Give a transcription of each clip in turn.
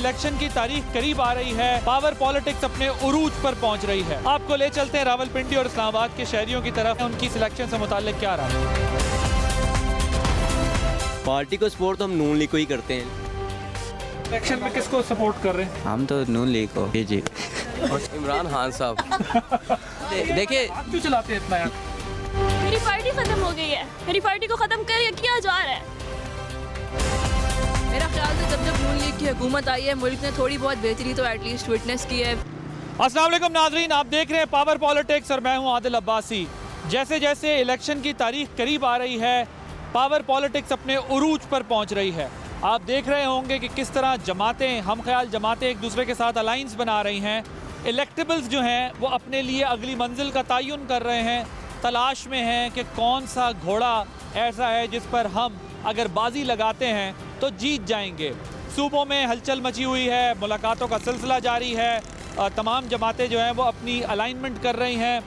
Election की तारीख करीब आ रही है, पावर पॉलिटिक्स अपने उरूज पर पहुंच रही है। आपको ले चलते हैं रावलपिंडी और इस्लामाबाद के शहरियों की तरफ, उनकी सिलेक्शन से मुताल्लिक क्या रहा है। पार्टी को सपोर्ट तो हम नून लीग को ही करते हैं। इलेक्शन में किसको सपोर्ट कर रहे हैं? हम तो नून लीग को। जी और इमरान खान साहब देखिए क्यों चलाते हैं इतना यार? मेरी पार्टी खत्म हो गई है, मेरी पार्टी को खत्म कर किया जा रहा है। मेरा ख्याल से जब जब नून लीग की हुकूमत आई है मुल्क ने थोड़ी बहुत बेहतरी तो एटलीस्ट विटनेस की है। अस्सलाम वालेकुम नाजरीन, आप देख रहे हैं पावर पॉलिटिक्स और मैं हूं आदिल अब्बासी। जैसे जैसे इलेक्शन की तारीख करीब आ रही है, पावर पॉलिटिक्स अपने उरूज पर पहुंच रही है। आप देख रहे होंगे कि किस तरह जमातें, हम ख्याल जमातें एक दूसरे के साथ अलाइंस बना रही हैं। इलेक्टेबल्स जो हैं वो अपने लिए अगली मंजिल का तयन कर रहे हैं, तलाश में हैं कि कौन सा घोड़ा ऐसा है जिस पर हम अगर बाजी लगाते हैं तो जीत जाएंगे। सूबों में हलचल मची हुई है, मुलाकातों का सिलसिला जारी है, तमाम जमातें जो हैं वो अपनी अलाइनमेंट कर रही हैं।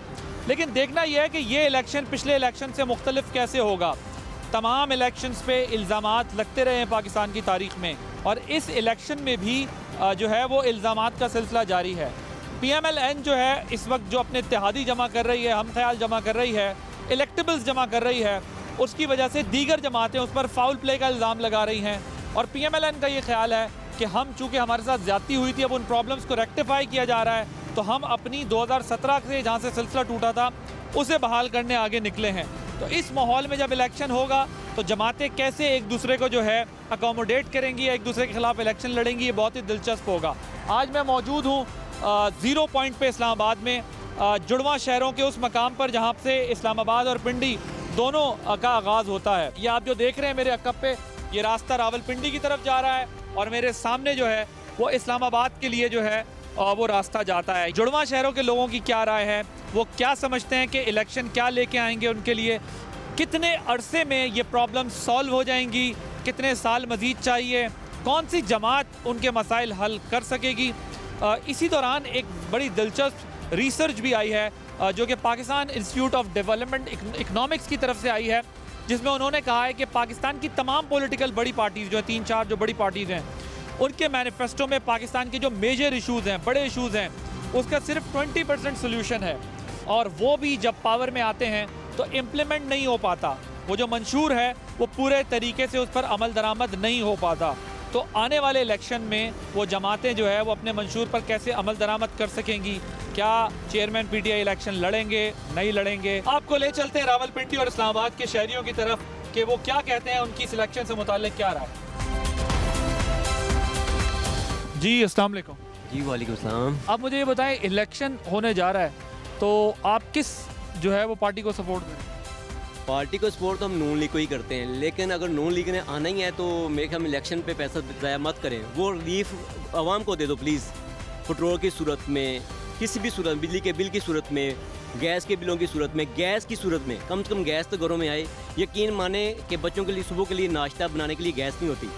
लेकिन देखना यह है कि ये इलेक्शन पिछले इलेक्शन से मुख्तलिफ कैसे होगा। तमाम इलेक्शंस पे इल्ज़ामात लगते रहे हैं पाकिस्तान की तारीख में, और इस इलेक्शन में भी जो है वो इल्ज़ामात का सिलसिला जारी है। PMLN जो है इस वक्त जो अपने इत्तेहादी जमा कर रही है, हम ख्याल जमा कर रही है, इलेक्टेबल्स जमा कर रही है, उसकी वजह से दीगर जमातें उस पर फाउल प्ले का इल्ज़ाम लगा रही हैं। और PMLN का ये ख्याल है कि हम चूँकि हमारे साथ ज़्यादती हुई थी, अब उन प्रॉब्लम्स को रेक्टिफाई किया जा रहा है, तो हम अपनी 2017 से जहाँ से सिलसिला टूटा था उसे बहाल करने आगे निकले हैं। तो इस माहौल में जब इलेक्शन होगा तो जमातें कैसे एक दूसरे को जो है अकोमोडेट करेंगी, एक दूसरे के खिलाफ इलेक्शन लड़ेंगी, ये बहुत ही दिलचस्प होगा। आज मैं मौजूद हूँ ज़ीरो पॉइंट पे इस्लामाबाद में, जुड़वा शहरों के उस मकाम पर जहाँ से इस्लामाबाद और पिंडी दोनों का आगाज़ होता है। ये आप जो देख रहे हैं मेरे अकब पे, ये रास्ता रावलपिंडी की तरफ जा रहा है और मेरे सामने जो है वो इस्लामाबाद के लिए जो है वो रास्ता जाता है। जुड़वा शहरों के लोगों की क्या राय है, वो क्या समझते हैं कि इलेक्शन क्या लेके आएंगे उनके लिए, कितने अरसे में ये प्रॉब्लम सॉल्व हो जाएंगी, कितने साल मज़ीद चाहिए, कौन सी जमात उनके मसाइल हल कर सकेगी। इसी दौरान एक बड़ी दिलचस्प रिसर्च भी आई है जो कि Pakistan institute of development economics की तरफ से आई है, जिसमें उन्होंने कहा है कि पाकिस्तान की तमाम पॉलिटिकल बड़ी पार्टीज़ जो है, 3-4 जो बड़ी पार्टीज़ हैं, उनके मैनिफेस्टो में पाकिस्तान के जो मेजर इशूज़ हैं, बड़े इशूज़ हैं, उसका सिर्फ 20% सोल्यूशन है, और वो भी जब पावर में आते हैं तो इम्प्लीमेंट नहीं हो पाता। वो जो मंशूर है वो पूरे तरीके से उस पर अमल दरामद नहीं हो पाता। तो आने वाले इलेक्शन में वो जमातें जो है वो अपने मंशूर पर कैसे अमल दरामद कर सकेंगी, क्या चेयरमैन PTI इलेक्शन लड़ेंगे, नहीं लड़ेंगे। आपको ले चलते हैं रावलपिंडी और इस्लामाबाद के शहरियों की तरफ कि वो क्या कहते हैं, उनकी सिलेक्शन से मुताल्लिक क्या रहा है। जी अस्सलाम वालेकुम। जी वालेकुम सलाम। आप मुझे ये बताएं, इलेक्शन होने जा रहा है तो आप किस जो है वो पार्टी को सपोर्ट करें? पार्टी को सपोर्ट तो हम नून लीग को ही करते हैं, लेकिन अगर नून लीग ने आना ही है तो मेरे ख्याल में इलेक्शन पे पैसा ज़ाया मत करें, वो रिलीफ आवाम को दे दो प्लीज़। पेट्रोल की सूरत में, किसी भी सूरत, बिजली के बिल की सूरत में, गैस के बिलों की सूरत में, गैस की सूरत में कम से कम गैस तो घरों में आए। यकीन माने कि बच्चों के लिए सुबह के लिए नाश्ता बनाने के लिए गैस नहीं होती,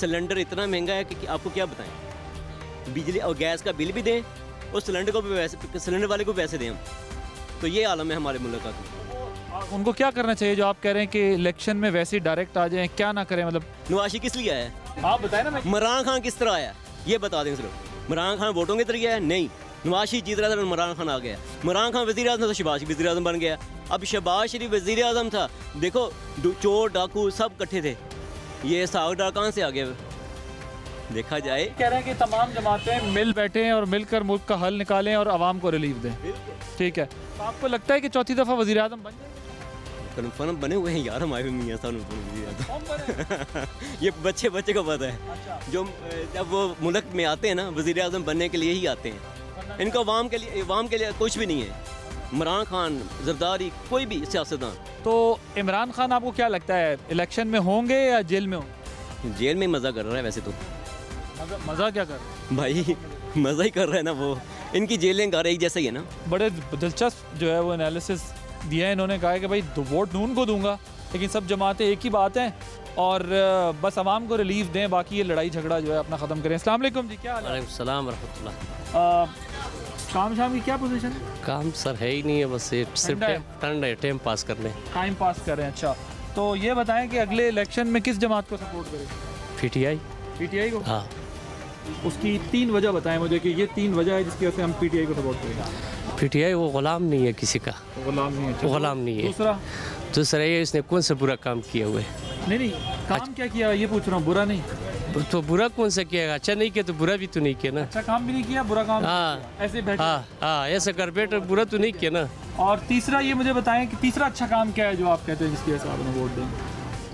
सिलेंडर इतना महंगा है कि आपको क्या बताएँ। बिजली और गैस का बिल भी दें और सिलेंडर को भी वैसे, सिलेंडर वाले को पैसे दें हम, तो ये आलम है हमारे मुल्क का। उनको क्या करना चाहिए जो आप कह रहे हैं कि इलेक्शन में वैसे ही डायरेक्ट आ जाएं, क्या ना करें? मतलब नवाशी किस लिए आया है आप बताएं ना। इमरान खान किस तरह आया ये बता दें सिर्फ। इमरान खान वोटों के जरिए आया नहीं, नवाशी जीत रहा था, इमरान खान आ गया। इमरान खान वज़ीर आज़म था, शहबाज वज़ीर आज़म बन गया। अब शहबाज शरीफ वज़ीर आज़म था, देखो चोर डाकू सब इकट्ठे थे, ये साग डार कहाँ से आ गया देखा जाए। कह रहे हैं कि तमाम जमातें मिल बैठे और मिलकर मुल्क का हल निकालें और आवाम को रिलीफ दें। ठीक है, तो आपको लगता है कि चौथी दफ़ा वज़ीर आज़म बन जाए? कन्फर्म बने हुए हैं यार हमारे मियां साहब ये बच्चे को पता है। अच्छा। जो जब वो मुल्क में आते हैं ना, वज़ीर आज़म बनने के लिए ही आते हैं, इनको अवाम के लिए कुछ भी नहीं है। इमरान खान, जरदारी, कोई भी सियासतदान। तो इमरान खान आपको क्या लगता है इलेक्शन में होंगे या जेल में होंगे? जेल में मज़ा कर रहा है वैसे तो। मज़ा क्या कर रहा है भाई? मज़ा ही कर रहा है ना वो, इनकी जेलें गा रही जैसा ही है ना। बड़े दिलचस्प जो है वो एनालिसिस दिया है इन्होंने। कहा है कि भाई वोट नून को दूंगा, लेकिन सब जमातें एक ही बात हैं और बस आवाम को रिलीफ दें, बाकी ये लड़ाई झगड़ा जो है अपना ख़त्म करें। अस्सलाम वालेकुम जी, क्या हाल है? वालेकुम सलाम रहमतुल्लाह। काम शाम की क्या पोजीशन है? काम सर है ही नहीं है, बस ये सिर्फ ठंड है, टाइम पास करने, टाइम पास कर रहे हैं। अच्छा, तो ये बताएं कि अगले इलेक्शन में किस जमात को सपोर्ट करें? PTI। PTI को? हाँ। उसकी 3 वजह बताएं मुझे कि ये 3 वजह है जिसकी वजह से हम पीटीआई को सपोर्ट करेंगे। पीटीआई वो गुलाम नहीं है किसी का, गुलाम नहीं है। वो गुलाम नहीं है। दूसरा ये इसने कौन सा बुरा काम किया हुआ है? नहीं काम क्या किया ये पूछ रहा हूँ, बुरा नहीं। तो बुरा कौन सा किया? अच्छा नहीं किया तो बुरा भी तो नहीं किया ना। अच्छा काम भी नहीं किया, बुरा काम ऐसे बैठे। हाँ ऐसा कर बैठे, बुरा तो नहीं किया ना। और तीसरा ये मुझे बताएं कि तीसरा अच्छा काम क्या है जो आप कहते हैं जिसकी वजह से आपने वोट देंगे?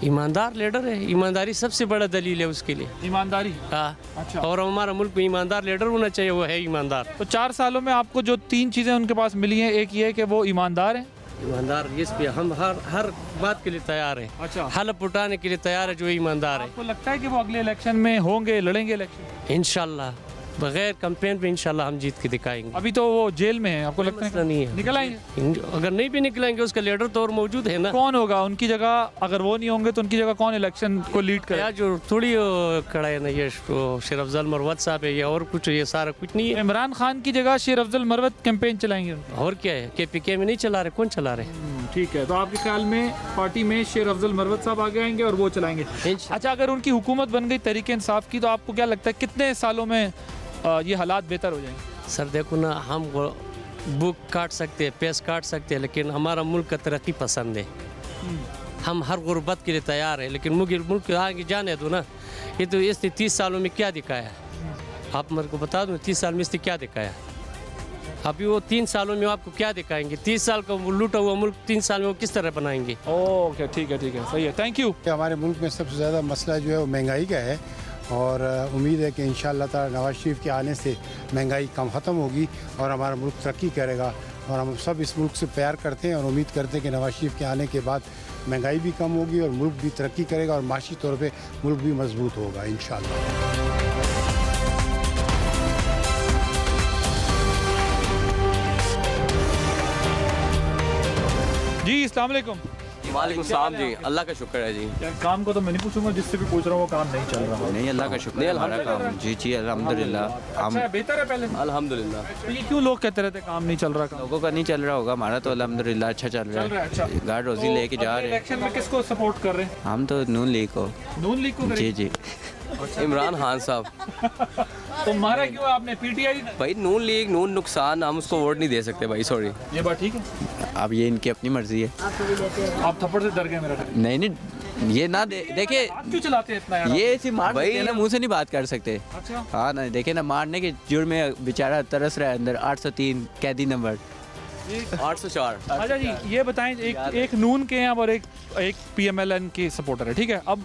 ईमानदार लीडर है, ईमानदारी सबसे बड़ा दलील है उसके लिए। ईमानदारी? हाँ। अच्छा। और हमारा मुल्क में ईमानदार लीडर होना चाहिए, वो है ईमानदार। तो 4 सालों में आपको जो 3 चीज़ें उनके पास मिली हैं, एक ये है कि वो ईमानदार हैं। ईमानदार, इस पे हम हर बात के लिए तैयार हैं। अच्छा। हलफ उठाने के लिए तैयार है जो ईमानदार है। आपको लगता है कि वो अगले इलेक्शन में होंगे, लड़ेंगे इलेक्शन? इंशाल्लाह बगैर कैंपेन पे इंशाल्लाह हम जीत के दिखाएंगे। अभी तो वो जेल में है, आपको लगता है नहीं है निकल आएंगे? अगर नहीं भी निकलेंगे उसका लीडर तो और मौजूद है ना। कौन होगा उनकी जगह? अगर वो नहीं होंगे तो उनकी जगह कौन इलेक्शन को लीड करेगा? जो थोड़ी खड़ा है ना, ये शेर अफजल मरवत साहब है, ये और कुछ, ये सारा कुछ नहीं है। इमरान खान की जगह शेर अफजल मरवत कैंपेन चलाएंगे? और क्या है, KPK में नहीं चला रहे, कौन चला रहे? ठीक है, तो आपके ख्याल में पार्टी में शेर अफजल मरवत साहब आगे आएंगे और वो चलाएंगे? अच्छा, अगर उनकी हुकूमत बन गई तरीके इंसाफ की, तो आपको क्या लगता है कितने सालों में ये हालात बेहतर हो जाएंगे? सर देखो ना, हम बुक काट सकते हैं, पेस काट सकते हैं, लेकिन हमारा मुल्क का तरक्की पसंद है। हम हर गुर्बत के लिए तैयार है, लेकिन मुल्क आगे जाने दो ना। ये तो इसने 30 सालों में क्या दिखाया? आप मेरे को बता दो 30 साल में इसने क्या दिखाया? अभी वो 3 सालों में आपको क्या दिखाएंगे? 30 साल का लूटा हुआ मुल्क 3 साल में वो किस तरह बनाएंगे? ओके, ठीक है, सही है, थैंक यू। हमारे मुल्क में सबसे ज़्यादा मसला जो है वो महंगाई का है, और उम्मीद है कि इंशाअल्लाह ताला नवाज शरीफ के आने से महंगाई कम ख़त्म होगी और हमारा मुल्क तरक्की करेगा। और हम सब इस मुल्क से प्यार करते हैं और उम्मीद करते हैं कि नवाज शरीफ के आने के बाद महंगाई भी कम होगी और मुल्क भी तरक्की करेगा और माशी तौर पे मुल्क भी मजबूत होगा इंशाअल्लाह। जी अस्सलाम वालेकुम। वालेकुम सलाम जी, अल्लाह का शुक्र है जी। यार काम को तो मैं नहीं पूछूंगा, जिससे भी पूछ रहा हूँ वो काम नहीं चल रहा। नहीं, अल्लाह का शुक्र है, हमारा काम जी अल्हम्दुलिल्लाह। अच्छा, बेहतर है पहले से? अल्हम्दुलिल्लाह। तो ये क्यों लोग कहते रहते काम नहीं चल रहा? काम लोगों का नहीं चल रहा होगा, हमारा तो अल्हम्दुलिल्लाह अच्छा चल रहा है। अच्छा, गार्ड रोजी लेके जा रहे हैं। इलेक्शन में किसको सपोर्ट कर रहे हैं? हम तो नून लीग को। नून लीग को? जी इमरान खान साहब। तो मारा क्यों आपने पीटीआई? भाई नून लीग, नून नुकसान, हम उसको वोट नहीं दे सकते भाई, सॉरी। ये बात ठीक है। अब ये इनकी अपनी मर्जी है। आप थप्पड़ से डर गए मेरा? नहीं, ये ना देखिए क्यों चलाते हैं इतना यार? ये ऐसी मार भाई ना, मुंह से नहीं बात कर सकते। अच्छा। हाँ ना, देखे ना, मारने के जुर्म में बेचारा तरस रहा है अंदर। 803 कैदी नंबर 804। अच्छा जी, ये बताएं, एक नून के हैं और एक PMLN के सपोर्टर है, ठीक है? अब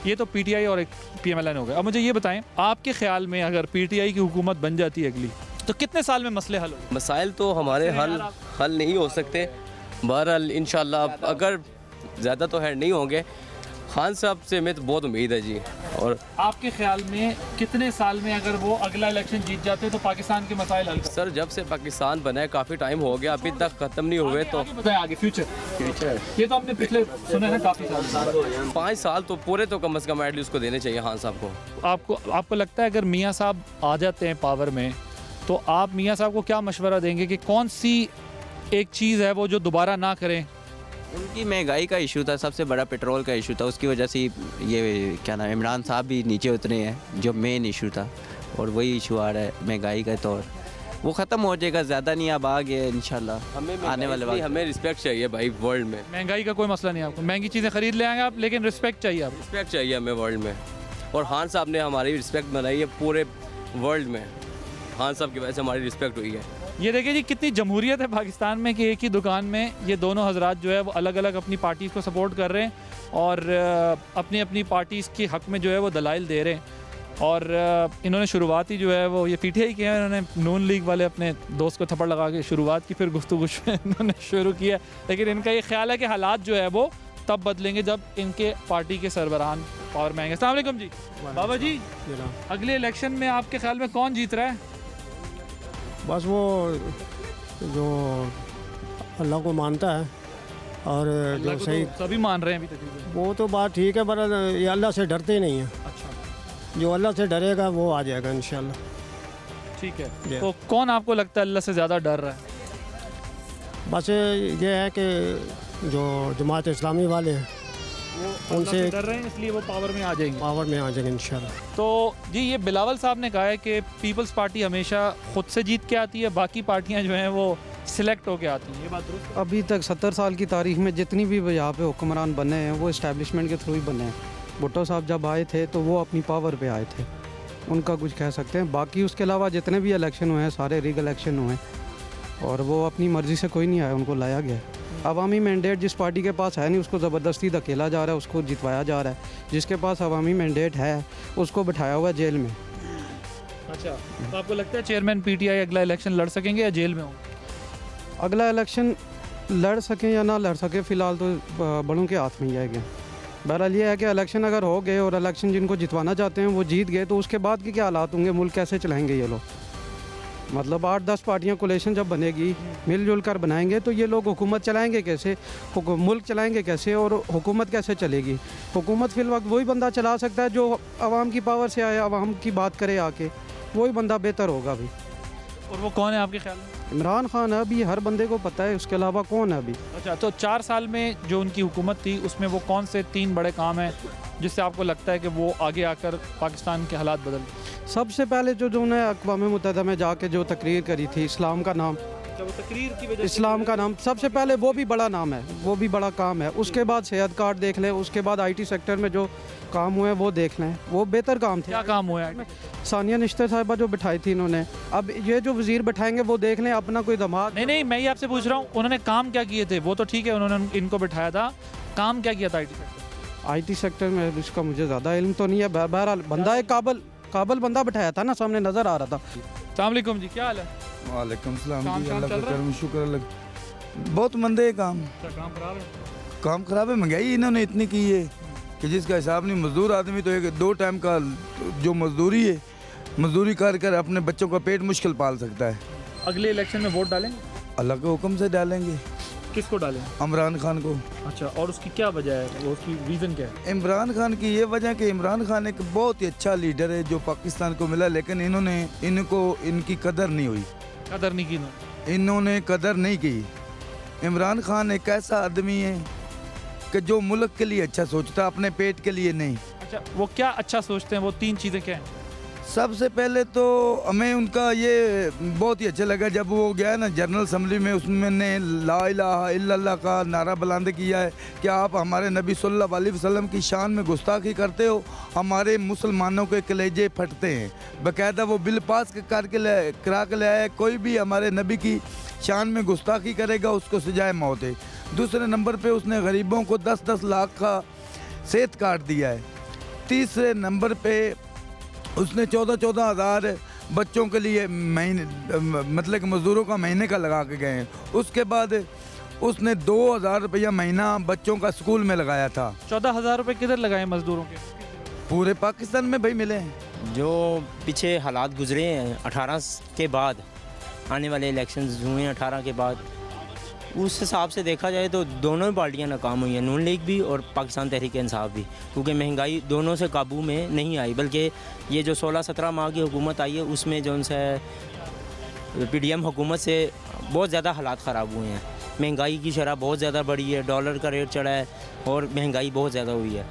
ये तो PTI और एक PMLN हो गए। अब मुझे ये बताएं, आपके ख्याल में अगर PTI की हुकूमत बन जाती है अगली, तो कितने साल में मसले हल होंगे? मसाइल तो हमारे हल नहीं हो सकते। बहरहाल इंशाल्लाह अगर ज़्यादा तो है नहीं होंगे। खान साहब से हमें तो बहुत उम्मीद है जी। और आपके ख्याल में कितने साल में अगर वो अगला इलेक्शन जीत जाते तो पाकिस्तान के मसाइल हल? सर जब से पाकिस्तान बना है काफ़ी टाइम हो गया, अभी तक ख़त्म नहीं हुए। तो आगे फ्यूचर ये तो हमने पिछले सुने हैं काफ़ी साल, 5 साल तो पूरे तो कम से कम एटलीस्ट उसको देने चाहिए खान साहब को। आपको लगता है अगर मियाँ साहब आ जाते हैं पावर में, तो आप मियाँ साहब को क्या मशवरा देंगे कि कौन सी एक चीज़ है वो जो दोबारा ना करें? उनकी महंगाई का इशू था, सबसे बड़ा पेट्रोल का इशू था, उसकी वजह से ये क्या नाम, इमरान साहब भी नीचे उतरे हैं, जो मेन इशू था। और वही इशू आ रहा है महंगाई का, तो वो ख़त्म हो जाएगा, ज़्यादा नहीं अब आ गया इंशाल्लाह आने वाले वक्त। हमें रिस्पेक्ट चाहिए भाई वर्ल्ड में। महंगाई का कोई मसला नहीं, आपको महंगी चीज़ें खरीद ले आएंगे आप, लेकिन रिस्पेक्ट चाहिए आप। रिस्पेक्ट चाहिए हमें वर्ल्ड में, और खान साहब ने हमारी रिस्पेक्ट बनाई है पूरे वर्ल्ड में। खान साहब की वजह से हमारी रिस्पेक्ट हुई है। ये देखिए जी कितनी जमहूरियत है पाकिस्तान में कि एक ही दुकान में ये दोनों हजरात जो है वो अलग अलग अपनी पार्टीज़ को सपोर्ट कर रहे हैं और अपनी अपनी पार्टीज़ के हक़ में जो है वो दलाइल दे रहे हैं। और इन्होंने शुरुआत ही जो है वो ये PTI की है, इन्होंने नून लीग वाले अपने दोस्त को थप्पड़ लगा के शुरुआत की, फिर गुफ्तगू इन्होंने शुरू किया। लेकिन इनका ये ख्याल है कि हालात जो है वो तब बदलेंगे जब इनके पार्टी के सरबराहान पावर में आएंगे। अस्सलाम वालेकुम जी। बाबा जी, अगले इलेक्शन में आपके ख्याल में कौन जीत रहा है? बस वो जो अल्लाह को मानता है और जो सही, तो सभी मान रहे हैं अभी तक। वो तो बात ठीक है, पर ये अल्लाह से डरते ही नहीं है। अच्छा। जो अल्लाह से डरेगा वो आ जाएगा इंशाल्लाह। ठीक है, तो कौन आपको लगता है अल्लाह से ज़्यादा डर रहा है? बस ये है कि जो जमात इस्लामी वाले हैं वो उनसे डर रहे हैं इसलिए वो पावर में आ जाएंगे। पावर में आ जाएंगे इंशाल्लाह। तो जी ये बिलावल साहब ने कहा है कि पीपल्स पार्टी हमेशा खुद से जीत के आती है, बाकी पार्टियां जो हैं वो सिलेक्ट होके आती हैं। ये बात दुरुस्त है? अभी तक 70 साल की तारीख में जितनी भी यहाँ पे हुक्मरान बने हैं वो इस्टेब्लिशमेंट के थ्रू ही बने हैं। भुट्टो साहब जब आए थे तो वो अपनी पावर पे आए थे, उनका कुछ कह सकते हैं। बाकी उसके अलावा जितने भी इलेक्शन हुए हैं सारे रीग इलेक्शन हुए हैं और वो अपनी मर्ज़ी से कोई नहीं आया, उनको लाया गया है। अवामी मैंडेट जिस पार्टी के पास है नहीं उसको ज़बरदस्ती धकेला जा रहा है, उसको जितवाया जा रहा है। जिसके पास अवामी मैंडेट है उसको बिठाया हुआ है जेल में। अच्छा, तो आपको लगता है चेयरमैन पीटीआई अगला इलेक्शन लड़ सकेंगे या जेल में होंगे? अगला इलेक्शन लड़ सकें या ना लड़ सके फ़िलहाल तो बड़ों के हाथ में ही आएगा। बहरहाल ये है कि इलेक्शन अगर हो गए और इलेक्शन जिनको जितवाना चाहते हैं वो जीत गए तो उसके बाद के क्या हालात होंगे, मुल्क कैसे चलाएंगे ये लोग। मतलब 8-10 पार्टियां कोलेशन जब बनेगी मिलजुल कर बनाएंगे तो ये लोग हुकूमत चलाएंगे कैसे, मुल्क चलाएंगे कैसे और हुकूमत कैसे चलेगी। हुकूमत फिल वक्त वही बंदा चला सकता है जो आवाम की पावर से आए, आवाम की बात करे आके, वही बंदा बेहतर होगा अभी। और वो कौन है आपके ख्याल में? इमरान खान है अभी, हर बंदे को पता है, उसके अलावा कौन है अभी। अच्छा, तो 4 साल में जो उनकी हुकूमत थी उसमें वो कौन से 3 बड़े काम हैं जिससे आपको लगता है कि वो आगे आकर पाकिस्तान के हालात बदल? सबसे पहले जो उन्होंने अक़वाम मुत्तहिदा में जाके जो तकरीर करी थी, इस्लाम का नाम, वो तकरीर की वजह इस्लाम का नाम सबसे पहले, वो भी बड़ा नाम है, वो भी बड़ा काम है। उसके बाद सेहत कार्ड देख लें, उसके बाद IT सेक्टर में जो काम हुए हैं वो देख लें, वो बेहतर काम थे। क्या काम हुआ है? सानिया निश्तर साहिबा जो बिठाई थी इन्होंने, अब ये जो वजीर बैठाएंगे वो देख लें अपना कोई दमाद। नहीं, मैं ही आपसे पूछ रहा हूँ उन्होंने काम क्या किए थे? वो तो ठीक है उन्होंने इनको बिठाया था, काम क्या किया था IT सेक्टर में? इसका मुझे ज़्यादा इल्म तो नहीं है। बहरहाल बंदा एक काबल बंदा बिठाया था ना, सामने नज़र आ रहा था। अस्सलाम वालेकुम जी, क्या हाल है? वालेकुम सलाम जी, काम अल्लाह चल का रहा है? करम शुक्र अल्लाह। बहुत मंदे है काम। काम खराब है? काम खराब है, महंगाई इन्होंने इतनी की है कि जिसका हिसाब नहीं। मजदूर आदमी तो 2 टाइम का जो मजदूरी है, मजदूरी कर अपने बच्चों का पेट मुश्किल पाल सकता है। अगले इलेक्शन में वोट डालेंगे? अल्लाह के हुक्म से डालेंगे। किसको डालें? इमरान खान को। अच्छा, और उसकी क्या वजह है, वो उसकी रीज़न क्या है? इमरान खान की ये वजह कि इमरान खान एक बहुत ही अच्छा लीडर है जो पाकिस्तान को मिला, लेकिन इनकी कदर नहीं हुई। कदर नहीं की? इन्होंने कदर नहीं की। इमरान खान एक ऐसा आदमी है कि जो मुल्क के लिए अच्छा सोचता, अपने पेट के लिए नहीं। अच्छा, वो क्या अच्छा सोचते हैं? वो 3 चीज़ें क्या हैं? सबसे पहले तो हमें उनका ये बहुत ही अच्छा लगा जब वो गया ना जनरल असम्बली में, उसमें ने ला इलाहा इल्लल्लाह का नारा बुलंद किया है कि आप हमारे नबी सल्लल्लाहु अलैहि वसल्लम की शान में गुस्ताखी करते हो, हमारे मुसलमानों के कलेजे फटते हैं। बाकायदा वो बिल पास करा के लाया है, कोई भी हमारे नबी की शान में गुस्ताखी करेगा उसको सजाए मौत है। दूसरे नंबर पे उसने गरीबों को 10-10 लाख का सेहत कार्ड दिया है। तीसरे नंबर पे उसने 14-14 हज़ार बच्चों के लिए महीने, मतलब कि मज़दूरों का महीने का लगा के गए हैं। उसके बाद उसने 2,000 रुपया महीना बच्चों का स्कूल में लगाया था। 14,000 रुपये किधर लगाए मज़दूरों के? पूरे पाकिस्तान में भाई मिले हैं। जो पीछे हालात गुजरे हैं 18 के बाद, आने वाले इलेक्शंस हुए हैं 18 के बाद, उस हिसाब से देखा जाए तो दोनों ही पार्टियां नाकाम हुई हैं, नून लीग भी और पाकिस्तान तहरीक इंसाफ भी, क्योंकि महंगाई दोनों से काबू में नहीं आई। बल्कि ये जो 16-17 माह की हुकूमत आई है उसमें जो उनसे PDM हुकूमत से बहुत ज़्यादा हालात ख़राब हुए हैं। महंगाई की शरह बहुत ज़्यादा बढ़ी है, डॉलर का रेट चढ़ा है और महंगाई बहुत ज़्यादा हुई है।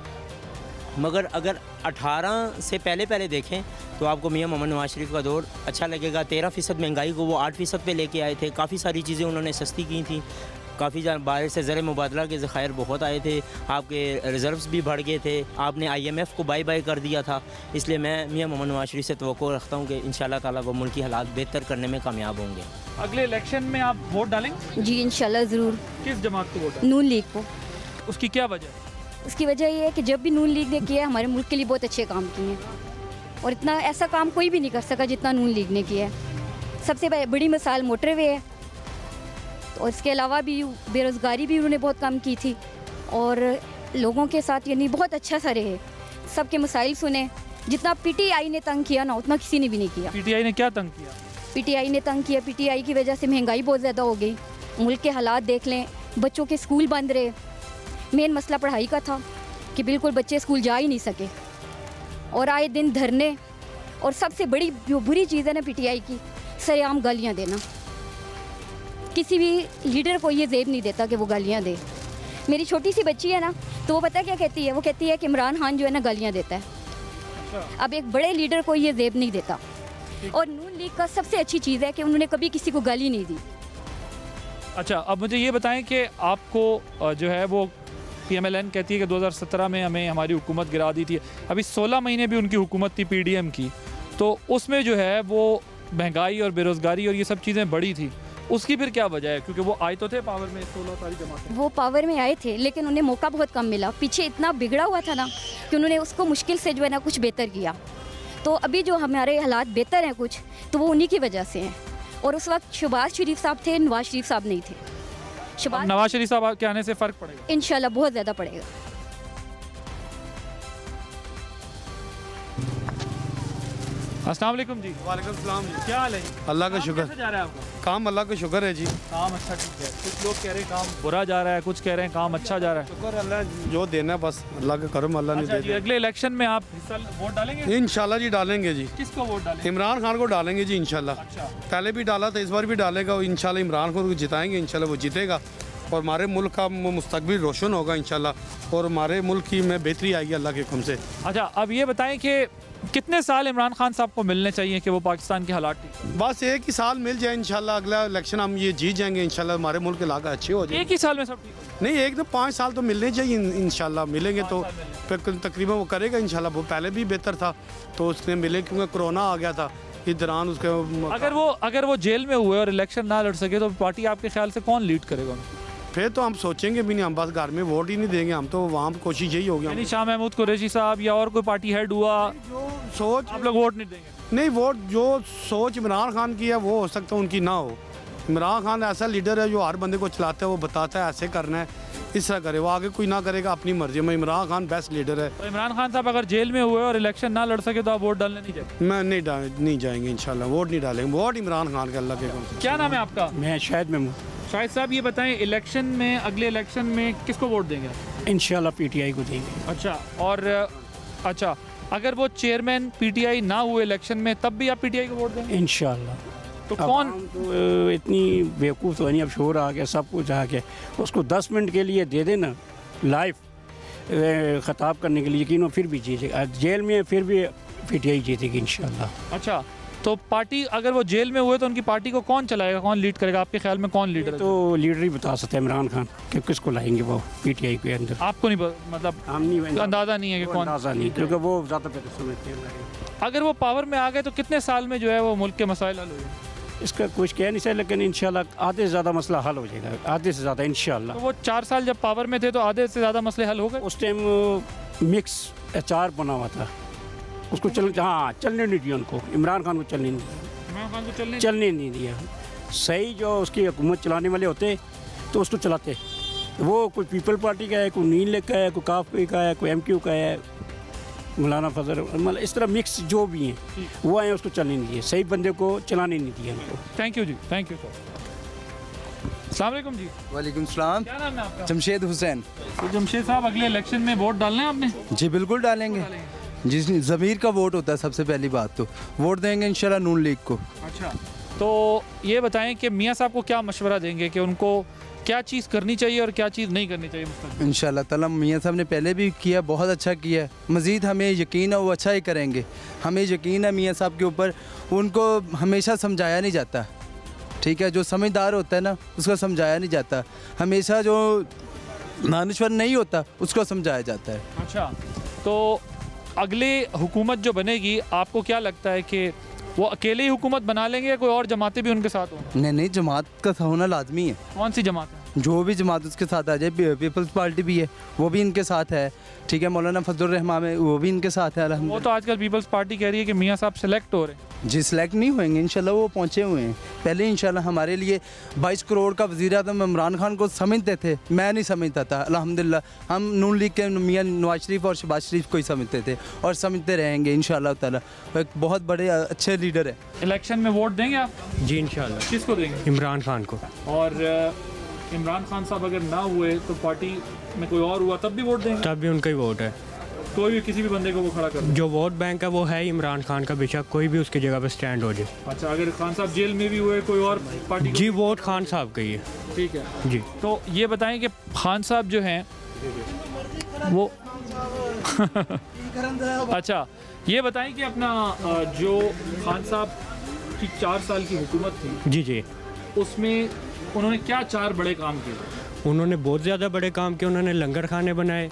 मगर अगर 18 से पहले देखें तो आपको मियां मोहम्मद नवाज शरीफ का दौर अच्छा लगेगा। 13% महंगाई को वो 8% पे लेके आए थे। काफ़ी सारी चीज़ें उन्होंने सस्ती की थी, काफ़ी बाहर से ज़र मुबादला के ज़खायर बहुत आए थे, आपके रिज़र्व्स भी बढ़ गए थे, आपने IMF को बाय कर दिया था। इसलिए मैं मियां मोहम्मद नवाज शरीफ से तवक्को रखता हूँ कि इंशाल्लाह ताला वो मुल्क की हालात बेहतर करने में कामयाब होंगे। अगले इलेक्शन में आप वोट डालेंगे? जी इंशाल्लाह ज़रूर। किस जमात को वोट? नून लीग को। उसकी क्या वजह? उसकी वजह ये है कि जब भी नून लीग ने किया है हमारे मुल्क के लिए बहुत अच्छे काम किए हैं और इतना ऐसा काम कोई भी नहीं कर सका जितना नून लीग ने किया है। सबसे बड़ी मिसाल मोटरवे है और इसके अलावा भी बेरोज़गारी भी उन्होंने बहुत कम की थी और लोगों के साथ यानी बहुत अच्छा सा रहे, सबके मसाइल सुने। जितना PTI ने तंग किया ना उतना किसी ने भी नहीं किया। PTI ने क्या तंग किया? PTI ने तंग किया, PTI की वजह से महंगाई बहुत ज़्यादा हो गई, मुल्क के हालात देख लें, बच्चों के स्कूल बंद रहे। मेन मसला पढ़ाई का था कि बिल्कुल बच्चे स्कूल जा ही नहीं सके और आए दिन धरने। और सबसे बड़ी जो बुरी चीज़ है ना PTI की, सरेआम गालियाँ देना। किसी भी लीडर को ये ज़ेब नहीं देता कि वो गालियाँ दे। मेरी छोटी सी बच्ची है ना, तो वो पता है क्या कहती है, वो कहती है कि इमरान खान जो है ना गालियाँ देता है। अब एक बड़े लीडर को ये जेब नहीं देता। और नून लीग का सबसे अच्छी चीज़ है कि उन्होंने कभी किसी को गाली नहीं दी। अच्छा, अब मुझे ये बताएं कि आपको जो है वो PMLN कहती है कि 2017 में हमें हमारी हुकूमत गिरा दी थी, अभी 16 महीने भी उनकी हुकूमत थी PDM की, तो उसमें जो है वो महंगाई और बेरोज़गारी और ये सब चीज़ें बढ़ी थी, उसकी फिर क्या वजह है? क्योंकि वो आए तो थे पावर में, 16 सारी जमातें वो पावर में आए थे, लेकिन उन्हें मौका बहुत कम मिला। पीछे इतना बिगड़ा हुआ था ना कि उन्होंने उसको मुश्किल से जो है ना कुछ बेहतर किया। तो अभी जो हमारे हालात बेहतर हैं कुछ, तो वो उन्हीं की वजह से हैं। और उस वक्त शहबाज शरीफ साहब थे, नवाज शरीफ साहब नहीं थे। नवाज शरीफ साहब के आने से फ़र्क पड़ेगा इंशाल्लाह, बहुत ज़्यादा पड़ेगा। अस्सलाम वालेकुम जी। वालेकुम सलाम जी। क्या हाल है? अल्लाह का शुक्र। कैसे जा रहा है आपका काम? अल्लाह का शुक्र है जी। काम अच्छा ठीक है। कुछ लोग कह रहे हैं काम बुरा जा रहा है, कुछ कह रहे हैं काम अच्छा जा रहा है। शुक्र अल्लाह, जो देना है बस अल्लाह का करम, अल्लाह ने दे दिया। अगले इलेक्शन में आप हिस्सा वोट डालेंगे? इंशाल्लाह जी डालेंगे जी। किसको वोट डालेंगे? इमरान खान को डालेंगे जी इंशाल्लाह। अच्छा। पहले भी डाला था, इस बार भी डालेगा इंशाल्लाह। इमरान खान को जिताएंगे इंशाल्लाह, वो जीतेगा और हमारे मुल्क का मुस्तकबिल रोशन होगा इंशाल्लाह, और हमारे मुल्क की में बेहतरी आएगी अल्लाह के हुक्म से। अच्छा, अब ये बताएं कि कितने साल इमरान खान साहब को मिलने चाहिए कि वो पाकिस्तान के हालात ठीक? बस एक ही साल मिल जाए इंशाल्लाह, अगला इलेक्शन हम ये जीत जाएंगे इंशाल्लाह, हमारे मुल्क के इलाका अच्छे हो जाए। एक ही साल में सब ठीक? नहीं, एक तो 5 साल तो मिलने चाहिए इंशाल्लाह। मिलेंगे तो तकरीबन वो करेगा इंशाल्लाह। वो पहले भी बेहतर था तो उसने मिले, क्योंकि कोरोना आ गया था इस दौरान उसके। अगर वो जेल में हुए और इलेक्शन ना लड़ सके तो पार्टी आपके ख्याल से कौन लीड करेगा? फिर तो हम सोचेंगे भी नहीं, हम बस घर में वोट ही नहीं देंगे, हम तो वहाँ कोशिश यही होगी। यानी शाह महमूद कुरैशी साहब या और कोई पार्टी हेड हुआ, जो सोच आप लोग वोट नहीं देंगे? नहीं, वोट जो सोच इमरान खान की है वो हो सकता है उनकी ना हो। इमरान खान ऐसा लीडर है जो हर बंदे को चलाता है, वो बताता है ऐसे करना है, इस तरह करे, वो आगे कोई ना करेगा अपनी मर्जी में। इमरान खान बेस्ट लीडर है। तो इमरान खान साहब अगर जेल में हुए और इलेक्शन ना लड़ सके तो आप वोट डालने नहीं जाएंगे? मैं नहीं जाएंगे इंशाल्लाह, वोट नहीं डालेंगे, वोट इमरान खान के, अल्लाह के। क्या नाम है आपका? मैं शायद में शाहिद साहब, ये बताएं इलेक्शन में, अगले इलेक्शन में किसको वोट देंगे? इंशाल्लाह PTI को देंगे। अच्छा, और अच्छा अगर वो चेयरमैन PTI ना हुए इलेक्शन में तब भी आप PTI को वोट देंगे? इंशाल्लाह। तो कौन तो इतनी बेवकूफ़ तो नहीं, अब शोर आ गया, सब कुछ आ गया, उसको 10 मिनट के लिए दे देना लाइव ख़ताब करने के लिए, यकीन फिर भी जीतेगा। जेल में फिर भी PTI जीतेगी इंशाल्लाह। अच्छा, तो पार्टी अगर वो जेल में हुए तो उनकी पार्टी को कौन चलाएगा, कौन लीड करेगा? आपके ख्याल में कौन लीडर है? तो लीडर ही बता सकते हैं इमरान खान कि किसको लाएंगे वो PTI के अंदर। आपको नहीं मतलब हम नहीं, अंदाज़ा नहीं है कि कौन? अंदाज़ा नहीं, क्योंकि वो ज़्यादा बेहतर समझते हैं। अगर वो पावर में आ गए तो कितने साल में जो है वो मुल्क के मसाइल हल हुए? इसका कुछ कह नहीं सकते, लेकिन इंशाल्लाह आधे से ज़्यादा मसला हल हो जाएगा, आधे से ज़्यादा इंशाल्लाह। तो वो 4 साल जब पावर में थे तो आधे से ज़्यादा मसले हल हो गए? उस टाइम मिक्स अचार बना हुआ था, उसको चलने नहीं दिया उनको, इमरान खान को चलने नहीं दिया, चलने नहीं दिया। सही जो उसकी हुकूमत चलाने वाले होते तो उसको चलाते, वो कोई पीपल पार्टी का है, कोई नील लीग का है, कोई काफ़ी का है, कोई MQ का है, मौलाना फजल, मतलब इस तरह मिक्स जो भी हैं वो आए, उसको चलने नहीं दिए, सही बंदे को चलाने नहीं दिया उनको। Thank you ji, thank you sir. अस्सलाम वालेकुम जी। वालेकुम सलाम। क्या नाम है आपका? जमशेद हुसैन। तो जमशेद साहब, अगले इलेक्शन में वोट डालना है आपने? जी बिल्कुल डालेंगे, जिस ज़मीर का वोट होता है सबसे पहली बात, तो वोट देंगे इंशाल्लाह नून लीग को। अच्छा, तो ये बताएं कि मियाँ साहब को क्या मशवरा देंगे कि उनको क्या चीज़ करनी चाहिए और क्या चीज़ नहीं करनी चाहिए मुस्तक़बिल? इंशाल्लाह ताला मियाँ साहब ने पहले भी किया, बहुत अच्छा किया है, मज़ीद हमें यकीन है वो अच्छा ही करेंगे। हमें यकीन है मियाँ साहब के ऊपर, उनको हमेशा समझाया नहीं जाता, ठीक है, जो समझदार होता है ना उसको समझाया नहीं जाता, हमेशा जो दानिश्वर नहीं होता उसको समझाया जाता है। अच्छा, तो अगले हुकूमत जो बनेगी आपको क्या लगता है कि वो अकेले ही हुकूमत बना लेंगे या कोई और जमातें भी उनके साथ हों? नहीं, जमात का होना लाजमी है। कौन सी जमात है? जो भी जमात उसके साथ आ जाए, पीपल्स पार्टी भी है, वो भी इनके साथ है, ठीक है, मौलाना फजलुर रहमान है, वो भी इनके साथ है। वो तो आजकल पीपल्स पार्टी कह रही है कि मियाँ साहब सेलेक्ट हो रहे हैं। जी सिलेक्ट नहीं होंगे इंशाल्लाह, वो पहुँचे हुए हैं पहले इंशाल्लाह। हमारे लिए 22 करोड़ का वज़ीर आज़म इमरान खान को समझते थे, मैं नहीं समझता था, अल्हम्दुलिल्लाह हम नून लीग के मियाँ नवाज शरीफ और शहबाज शरीफ को ही समझते थे और समझते रहेंगे इंशाल्लाह ताला। एक बहुत बड़े अच्छे लीडर है। इलेक्शन में वोट देंगे आप? जी इंशाल्लाह। किसको देंगे? इमरान खान को। और इमरान खान साहब अगर ना हुए तो पार्टी में कोई और हुआ तब भी वोट देंगे? तब भी उनका ही वोट है, कोई भी किसी भी बंदे को वो खड़ा कर, जो वोट बैंक है वो है इमरान खान का, बेशक कोई भी उसकी जगह पे स्टैंड हो जाए। अच्छा, अगर खान साहब जेल में भी हुए कोई और पार्टी? जी वोट खान साहब का ही है। ठीक है जी। तो ये बताएं कि खान साहब जो हैं वो अच्छा, ये बताएं कि अपना जो खान साहब की 4 साल की हुकूमत थी, जी जी, उसमें उन्होंने क्या 4 बड़े काम किए? उन्होंने बहुत ज़्यादा बड़े काम किए। उन्होंने लंगर खाने बनाए,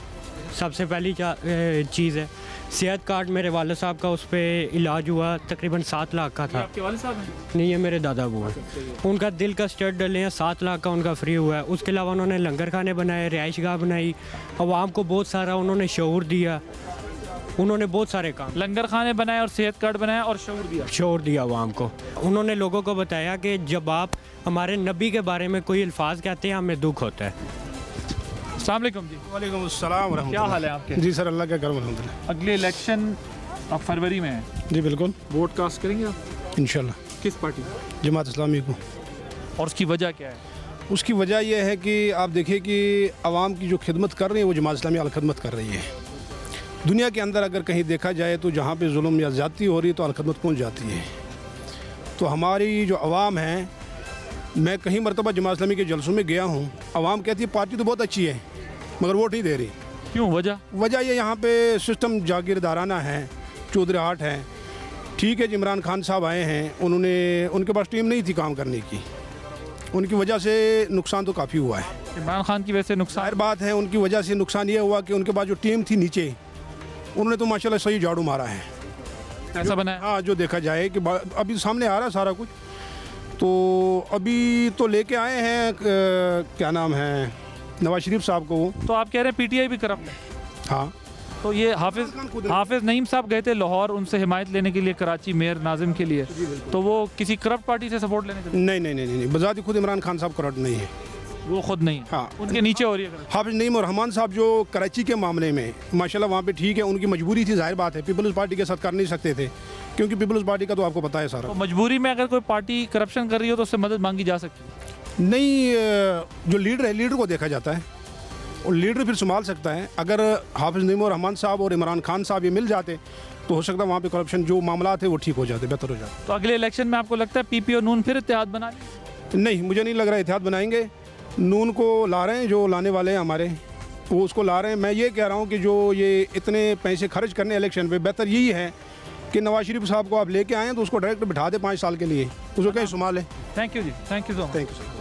सबसे पहली चीज़ है। सेहत कार्ड मेरे वालिद साहब का, उस पर इलाज हुआ, तकरीबन 7 लाख का था। आपके वालिद साहब हैं? नहीं, ये मेरे दादा अबू हैं। उनका दिल का स्टड डले हैं, 7 लाख का उनका फ्री हुआ है। उसके अलावा उन्होंने लंगर खाने बनाए, रिहाइश गाह बनाई, आवाम को बहुत सारा उन्होंने शऊर दिया। उन्होंने बहुत सारे काम, लंगर खाने बनाए और सेहत कार्ड बनाया और शऊर दिया आवाम को। उन्होंने लोगों को बताया कि जब आप हमारे नबी के बारे में कोई अल्फाज कहते हैं, हमें दुख होता है। अस्सलाम वालेकुम जी। वालेकुम अस्सलाम व क्या हाल है आपके? जी सर, अल्लाह का करम अल्हम्दुलिल्लाह। अगले इलेक्शन अब फरवरी में है। जी बिल्कुल। वोट कास्ट करेंगे आप? इंशाल्लाह। किस पार्टी? जमात इस्लामी को। और उसकी वजह क्या है? उसकी वजह यह है कि आप देखिए कि आवाम की जो खिदमत कर रही है वो जमात इस्लामी अलखदमत कर रही है। दुनिया के अंदर अगर कहीं देखा जाए तो जहाँ पे जुल्म या ज़्यादती हो रही है तो अलखदमत पहुँच जाती है। तो हमारी जो आवाम है, मैं कहीं मरतबा जमात इस्लामी के जलसों में गया हूँ, आवाम कहती है पार्टी तो बहुत अच्छी है मगर वोट नहीं दे रही। क्यों? वजह ये यहाँ पे सिस्टम जागीरदाराना है, चौधरी हाट है। ठीक है जी, इमरान खान साहब आए हैं, उनके पास टीम नहीं थी काम करने की, उनकी वजह से नुकसान तो काफ़ी हुआ है। इमरान खान की वजह से नुकसान? जाहिर बात है, उनकी वजह से नुकसान ये हुआ कि उनके पास जो टीम थी नीचे, उन्होंने तो माशाल्लाह सही झाड़ू मारा है। ऐसा बना है? हाँ, जो देखा जाए कि अभी सामने आ रहा है सारा कुछ। तो अभी तो लेके आए हैं क्या नाम है, नवाज शरीफ साहब को। तो आप कह रहे हैं पीटीआई भी करप्ट है? हाँ। तो ये हाफिज नईम साहब गए थे लाहौर उनसे हिमायत लेने के लिए, कराची मेयर नाजिम के लिए, तो वो किसी करप्ट पार्टी से सपोर्ट लेने के लिए? नहीं, बजाती खुद इमरान खान साहब करप्ट नहीं है। वो खुद नहीं? हाँ, उनके नीचे हो रही है। हाफिज नईम और रहमान साहब जो कराची के मामले में माशाल्लाह वहाँ पे ठीक है, उनकी मजबूरी थी, जाहिर बात है, पीपल्स पार्टी के साथ कर नहीं सकते थे क्योंकि पीपल्स पार्टी का तो आपको पता है सारा। तो मजबूरी में अगर कोई पार्टी करप्शन कर रही हो तो उससे मदद मांगी जा सकती है? नहीं, जो लीडर है, लीडर को देखा जाता है और लीडर फिर संभाल सकता है। अगर हाफिज नईम और रहमान साहब और इमरान खान साहब ये मिल जाते तो हो सकता है वहाँ पे करप्शन जो मामला थे वो ठीक हो जाते, बेहतर हो जाते। तो अगले इलेक्शन में आपको लगता है पीपी और नून फिर इत्तेहाद बना लेंगे? नहीं, मुझे नहीं लग रहा है इत्तेहाद बनाएंगे। नून को ला रहे हैं, जो लाने वाले हैं हमारे, वो उसको ला रहे हैं। मैं ये कह रहा हूँ कि जो ये इतने पैसे खर्च करने इलेक्शन पे, बेहतर यही है कि नवाज शरीफ साहब को आप लेके आएँ तो उसको डायरेक्ट बिठा दें 5 साल के लिए, उसको कहीं संभालें। Thank you ji, thank you so much. Thank you sir.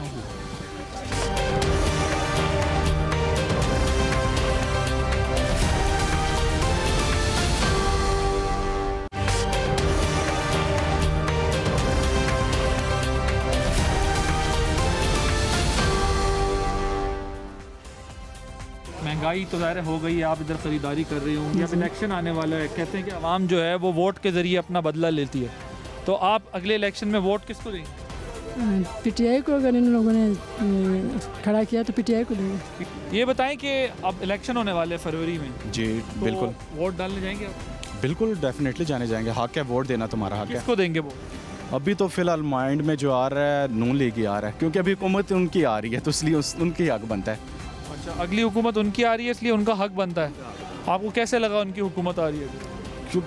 महंगाई तो ज़ाहिर हो गई है, आप इधर ख़रीदारी कर रही होंगी, अब इलेक्शन आने वाला है, कहते हैं कि आवाम जो है वो वोट के ज़रिए अपना बदला लेती है, तो आप अगले इलेक्शन में वोट किसको देंगे? पीटीआई को। अगर इन लोगों ने खड़ा किया तो पीटीआई को देंगे। ये बताएं कि अब इलेक्शन होने वाले फरवरी में। जी तो बिल्कुल। वोट डालने जाएंगे आप? बिल्कुल, डेफिनेटली जाने जाएंगे। हक है वोट देना, तुम्हारा हक है। किसको देंगे वोट? अभी तो फिलहाल माइंड में जो आ रहा है नून लीग ही आ रहा है, क्योंकि अभी हुकूमत उनकी आ रही है तो इसलिए उनकी हक बनता है। अच्छा, अगली हुकूमत उनकी आ रही है इसलिए उनका हक बनता है। आपको कैसे लगा उनकी हुकूमत आ रही है?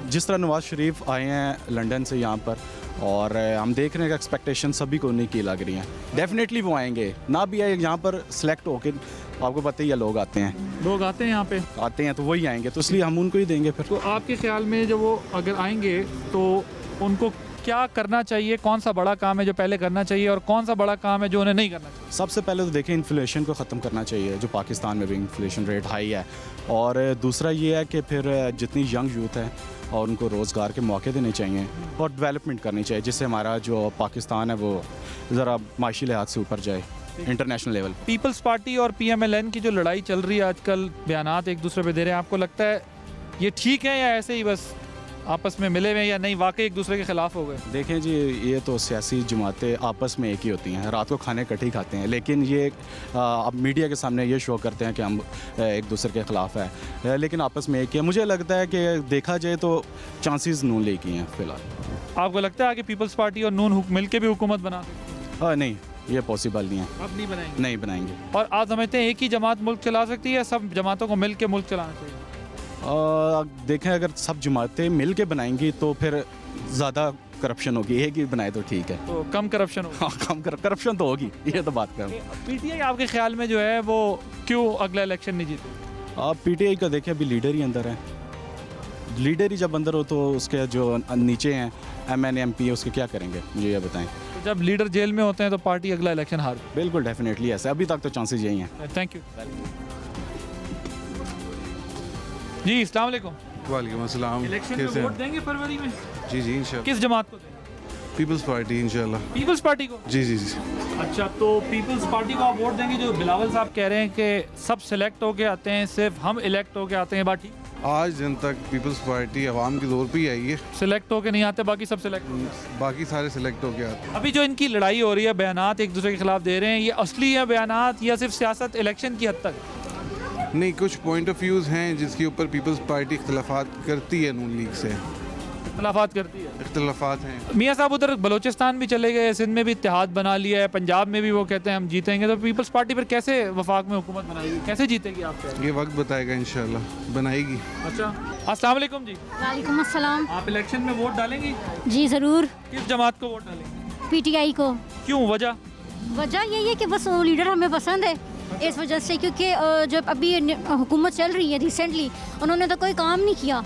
जिस तरह नवाज शरीफ आए हैं लंदन से यहाँ पर, और हम देख रहे हैं कि एक्सपेक्टेशन सभी को उन्हीं की लग रही हैं। डेफिनेटली वो आएंगे, ना भी आए यहाँ पर सेलेक्ट होके, आपको पता ही है लोग आते हैं यहाँ पे आते हैं तो वही आएंगे, तो इसलिए हम उनको ही देंगे फिर। तो आपके ख्याल में जब वो अगर आएंगे तो उनको क्या करना चाहिए? कौन सा बड़ा काम है जो पहले करना चाहिए और कौन सा बड़ा काम है जो उन्हें नहीं करना चाहिए? सबसे पहले तो देखिए इन्फ्लेशन को ख़त्म करना चाहिए, जो पाकिस्तान में भी इन्फ्लेशन रेट हाई है। और दूसरा ये है कि फिर जितनी यंग यूथ है और उनको रोज़गार के मौके देने चाहिए और डेवलपमेंट करनी चाहिए, जिससे हमारा जो पाकिस्तान है वो ज़रा माशी लिहाज से ऊपर जाए इंटरनेशनल लेवल। पीपल्स पार्टी और PMLN की जो लड़ाई चल रही है आजकल, बयानात एक दूसरे पे दे रहे हैं, आपको लगता है ये ठीक है या ऐसे ही बस आपस में मिले हुए, या नहीं वाकई एक दूसरे के खिलाफ हो गए? देखें जी, ये तो सियासी जमातें आपस में एक ही होती हैं, रात को खाने इकट्ठे ही खाते हैं, लेकिन ये अब मीडिया के सामने ये शो करते हैं कि हम एक दूसरे के ख़िलाफ़ है, लेकिन आपस में एक ही है। मुझे लगता है कि देखा जाए तो चांसेस नून लीग की हैं फ़िलहाल। आपको लगता है कि पीपल्स पार्टी और नून मिल के भी हुकूमत बना सकती? नहीं, ये पॉसिबल नहीं है। अब नहीं बनाएंगे? नहीं बनाएंगे। और आप समझते हैं एक ही जमात मुल्क चला सकती है या सब जमातों को मिल के मुल्क चलाना चाहिए? देखें, अगर सब जमातें मिल के बनाएंगी तो फिर ज़्यादा करप्शन होगी, एक ही बनाए तो ठीक है, तो कम करप्शन होगी। हाँ, कम करप्शन तो होगी, ये तो बात कर। PTI आपके ख्याल में जो है वो क्यों अगला इलेक्शन नहीं जीते? आप पीटीआई का देखें, अभी लीडर ही अंदर है। लीडर ही जब अंदर हो तो उसके जो नीचे हैं MN MP उसके क्या करेंगे, मुझे ये बताएं। तो जब लीडर जेल में होते हैं तो पार्टी अगला इलेक्शन हार। बिल्कुल डेफिनेटली ऐसा, अभी तक तो चांसेस यही हैं। थैंक यू जी। अस्सलाम वालेकुम। वालेकुम अस्सलाम। इलेक्शन में वोट देंगे फरवरी में? जी जी इंशाल्लाह। किस जमात को देंगे? पीपल्स पार्टी इंशाल्लाह। पीपल्स पार्टी को? जी जी जी। अच्छा, तो पीपल्स पार्टी को आप वोट देंगे? जो बिलावल साहब कह रहे हैं कि सब सिलेक्ट होके आते हैं, सिर्फ हम इलेक्ट होके आते हैं, बाकी आज दिन तक पीपल्स पार्टी अवाम की दौर पे ही आई है। सिलेक्ट होके नहीं आते, बाकी सब सिलेक्ट? बाकी सारे सिलेक्ट होके आते हैं। अभी जो इनकी लड़ाई हो रही है, बयानात एक दूसरे के खिलाफ दे रहे हैं, ये असली है बयानात या सिर्फ सियासत इलेक्शन की हद तक? नहीं, कुछ पॉइंट ऑफ व्यूज़ हैं जिसके ऊपर पीपल्स पार्टी इख्तलाफात करती है नून लीग से। इख्तलाफात करती है? इख्तलाफात हैं। मियाँ साहब उधर बलोचिस्तान भी चले गए, सिंध में भी इत्तेहाद बना लिया है, पंजाब में भी वो कहते हैं हम जीतेंगे, तो पीपल्स पार्टी पर कैसे वफाक में हुकूमत बनाएगी, कैसे जीतेगी? आप ये वक्त बताएगा, इंशाल्लाह बनाएगी। अच्छा, अस्सलाम वालेकुम जी। वालेकुम अस्सलाम। आप इलेक्शन में वोट डालेंगी? जी ज़रूर। किस जमात को वोट डालेंगे? PTI को। क्यों, वजह? वजह यही है कि बस वो लीडर हमें पसंद है, इस वजह से, क्योंकि जब अभी हुकूमत चल रही है रिसेंटली, उन्होंने तो कोई काम नहीं किया,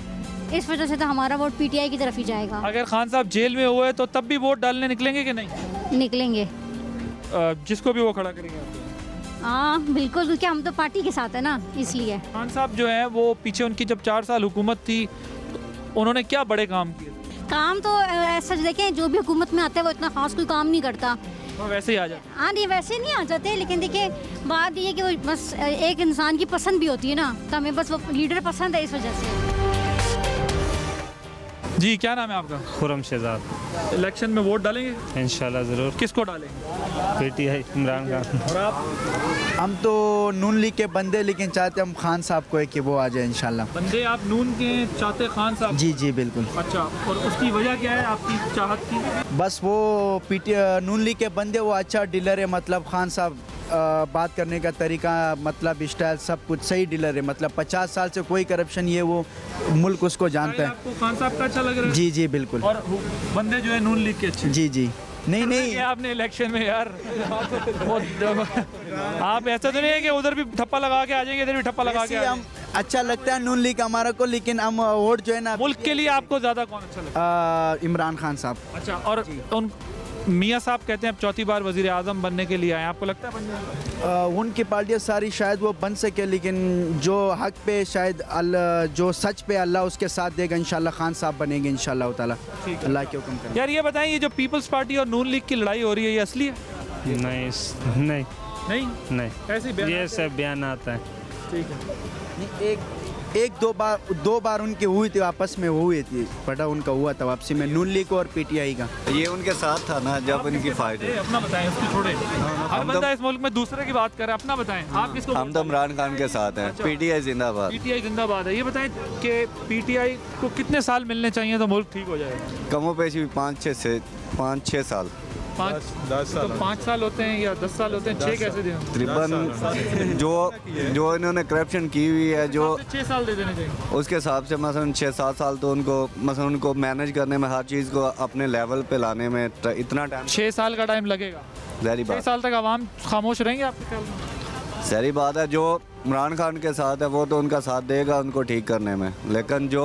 इस वजह से तो हमारा वोट PTI की तरफ ही जाएगा। अगर खान साहब जेल में हुए तो तब भी वोट डालने निकलेंगे कि नहीं? निकलेंगे। जिसको भी वो खड़ा करेंगे? हाँ बिल्कुल, क्योंकि हम तो पार्टी के साथ है ना, इसलिए। खान साहब जो है वो पीछे उनकी जब 4 साल हुकूमत थी, उन्होंने क्या बड़े काम किए? काम तो ऐसा देखें, जो भी हुकूमत में आता है वो इतना खास कोई काम नहीं करता, तो वैसे ही आ जाते। हाँ नहीं, वैसे नहीं आ जाते, लेकिन देखिए बात ये है कि वो बस एक इंसान की पसंद भी होती है ना, तो हमें बस वो लीडर पसंद है, इस वजह से। जी, क्या नाम है आपका? खुरम शहजाद। इलेक्शन में वोट डालेंगे? इंशाल्लाह ज़रूर। किसको डालेंगे? PTI इमरान खान। और आप? हम तो नून लीग के बंदे, लेकिन चाहते हम खान साहब को है कि वो आ जाए इंशाल्लाह। बंदे आप नून के चाहते खान साहब? जी जी बिल्कुल। अच्छा, और उसकी वजह क्या है आपकी चाहत की? बस वो नून लीग के बंदे, वो अच्छा डीलर है, मतलब खान साहब बात करने का तरीका, मतलब स्टाइल, सब कुछ सही डीलर है, मतलब 50 साल से कोई करप्शन, ये वो मुल्क उसको जानता है। आपको खान साहब का अच्छा लग रहा है? जी जी बिल्कुल। और बंदे जो है नून लीग के अच्छे? जी जी। नहीं आपने इलेक्शन में यार आप ऐसा तो नहीं है कि उधर भी ठप्पा लगा के आ जाएंगे, इधर भी ठप्पा लगा के हम अच्छा लगता है नून लीग हमारा को, लेकिन हम वोट जो है ना, मुल्क के लिए आपको ज़्यादा कौन अच्छा लगता है? इमरान खान साहब। अच्छा, और उन मियाँ साहब कहते हैं अब 4थी बार वज़ीर आज़म बनने के लिए आए, आपको लगता है बन जाएंगे? उनकी पार्टियाँ सारी शायद वो बन सके, लेकिन जो हक पे शायद अल्लाह, जो सच पे अल्लाह उसके साथ देगा, इंशाल्लाह खान साहब बनेंगे इंशाल्लाह ताला, अल्लाह के हुक्म करें। यार ये बताएं, ये जो पीपल्स पार्टी और नून लीग की लड़ाई हो रही है, ये असली है? नहीं नहीं नहीं, ऐसे ये सब बयान आता है। ठीक है। एक दो बार उनकी हुई थी, आपस में हुई थी, बड़ा उनका हुआ था वापसी में, नून लीग और PTI का। ये उनके साथ था ना जब उनकी फाइट। अपना बताएं, उसको छोड़े, हर बंदा इस मुल्क में दूसरे की बात कर रहा है, अपना बताएं आप किसको? हम तो इमरान खान के साथ हैं। PTI जिंदाबाद। PTI जिंदाबाद है। ये बताएं कि PTI को कितने साल मिलने चाहिए तो मुल्क ठीक हो जाएगा? कमो पेशी 5-6 साल। 5 साल होते हैं या 10 साल होते हैं? 6 कैसे दें? तकरीबन जो इन्होंने करप्शन की हुई है, जो 6 साल दे देने चाहिए उसके हिसाब से, मसलन 6-7 साल तो उनको, मसलन उनको मैनेज करने में, हर चीज़ को अपने लेवल पे लाने में इतना टाइम, 6 साल का टाइम लगेगा। 6 साल तक आवाम खामोश रहेंगे आपके ख्याल में? सारी बात है, जो इमरान खान के साथ है वो तो उनका साथ देगा उनको ठीक करने में, लेकिन जो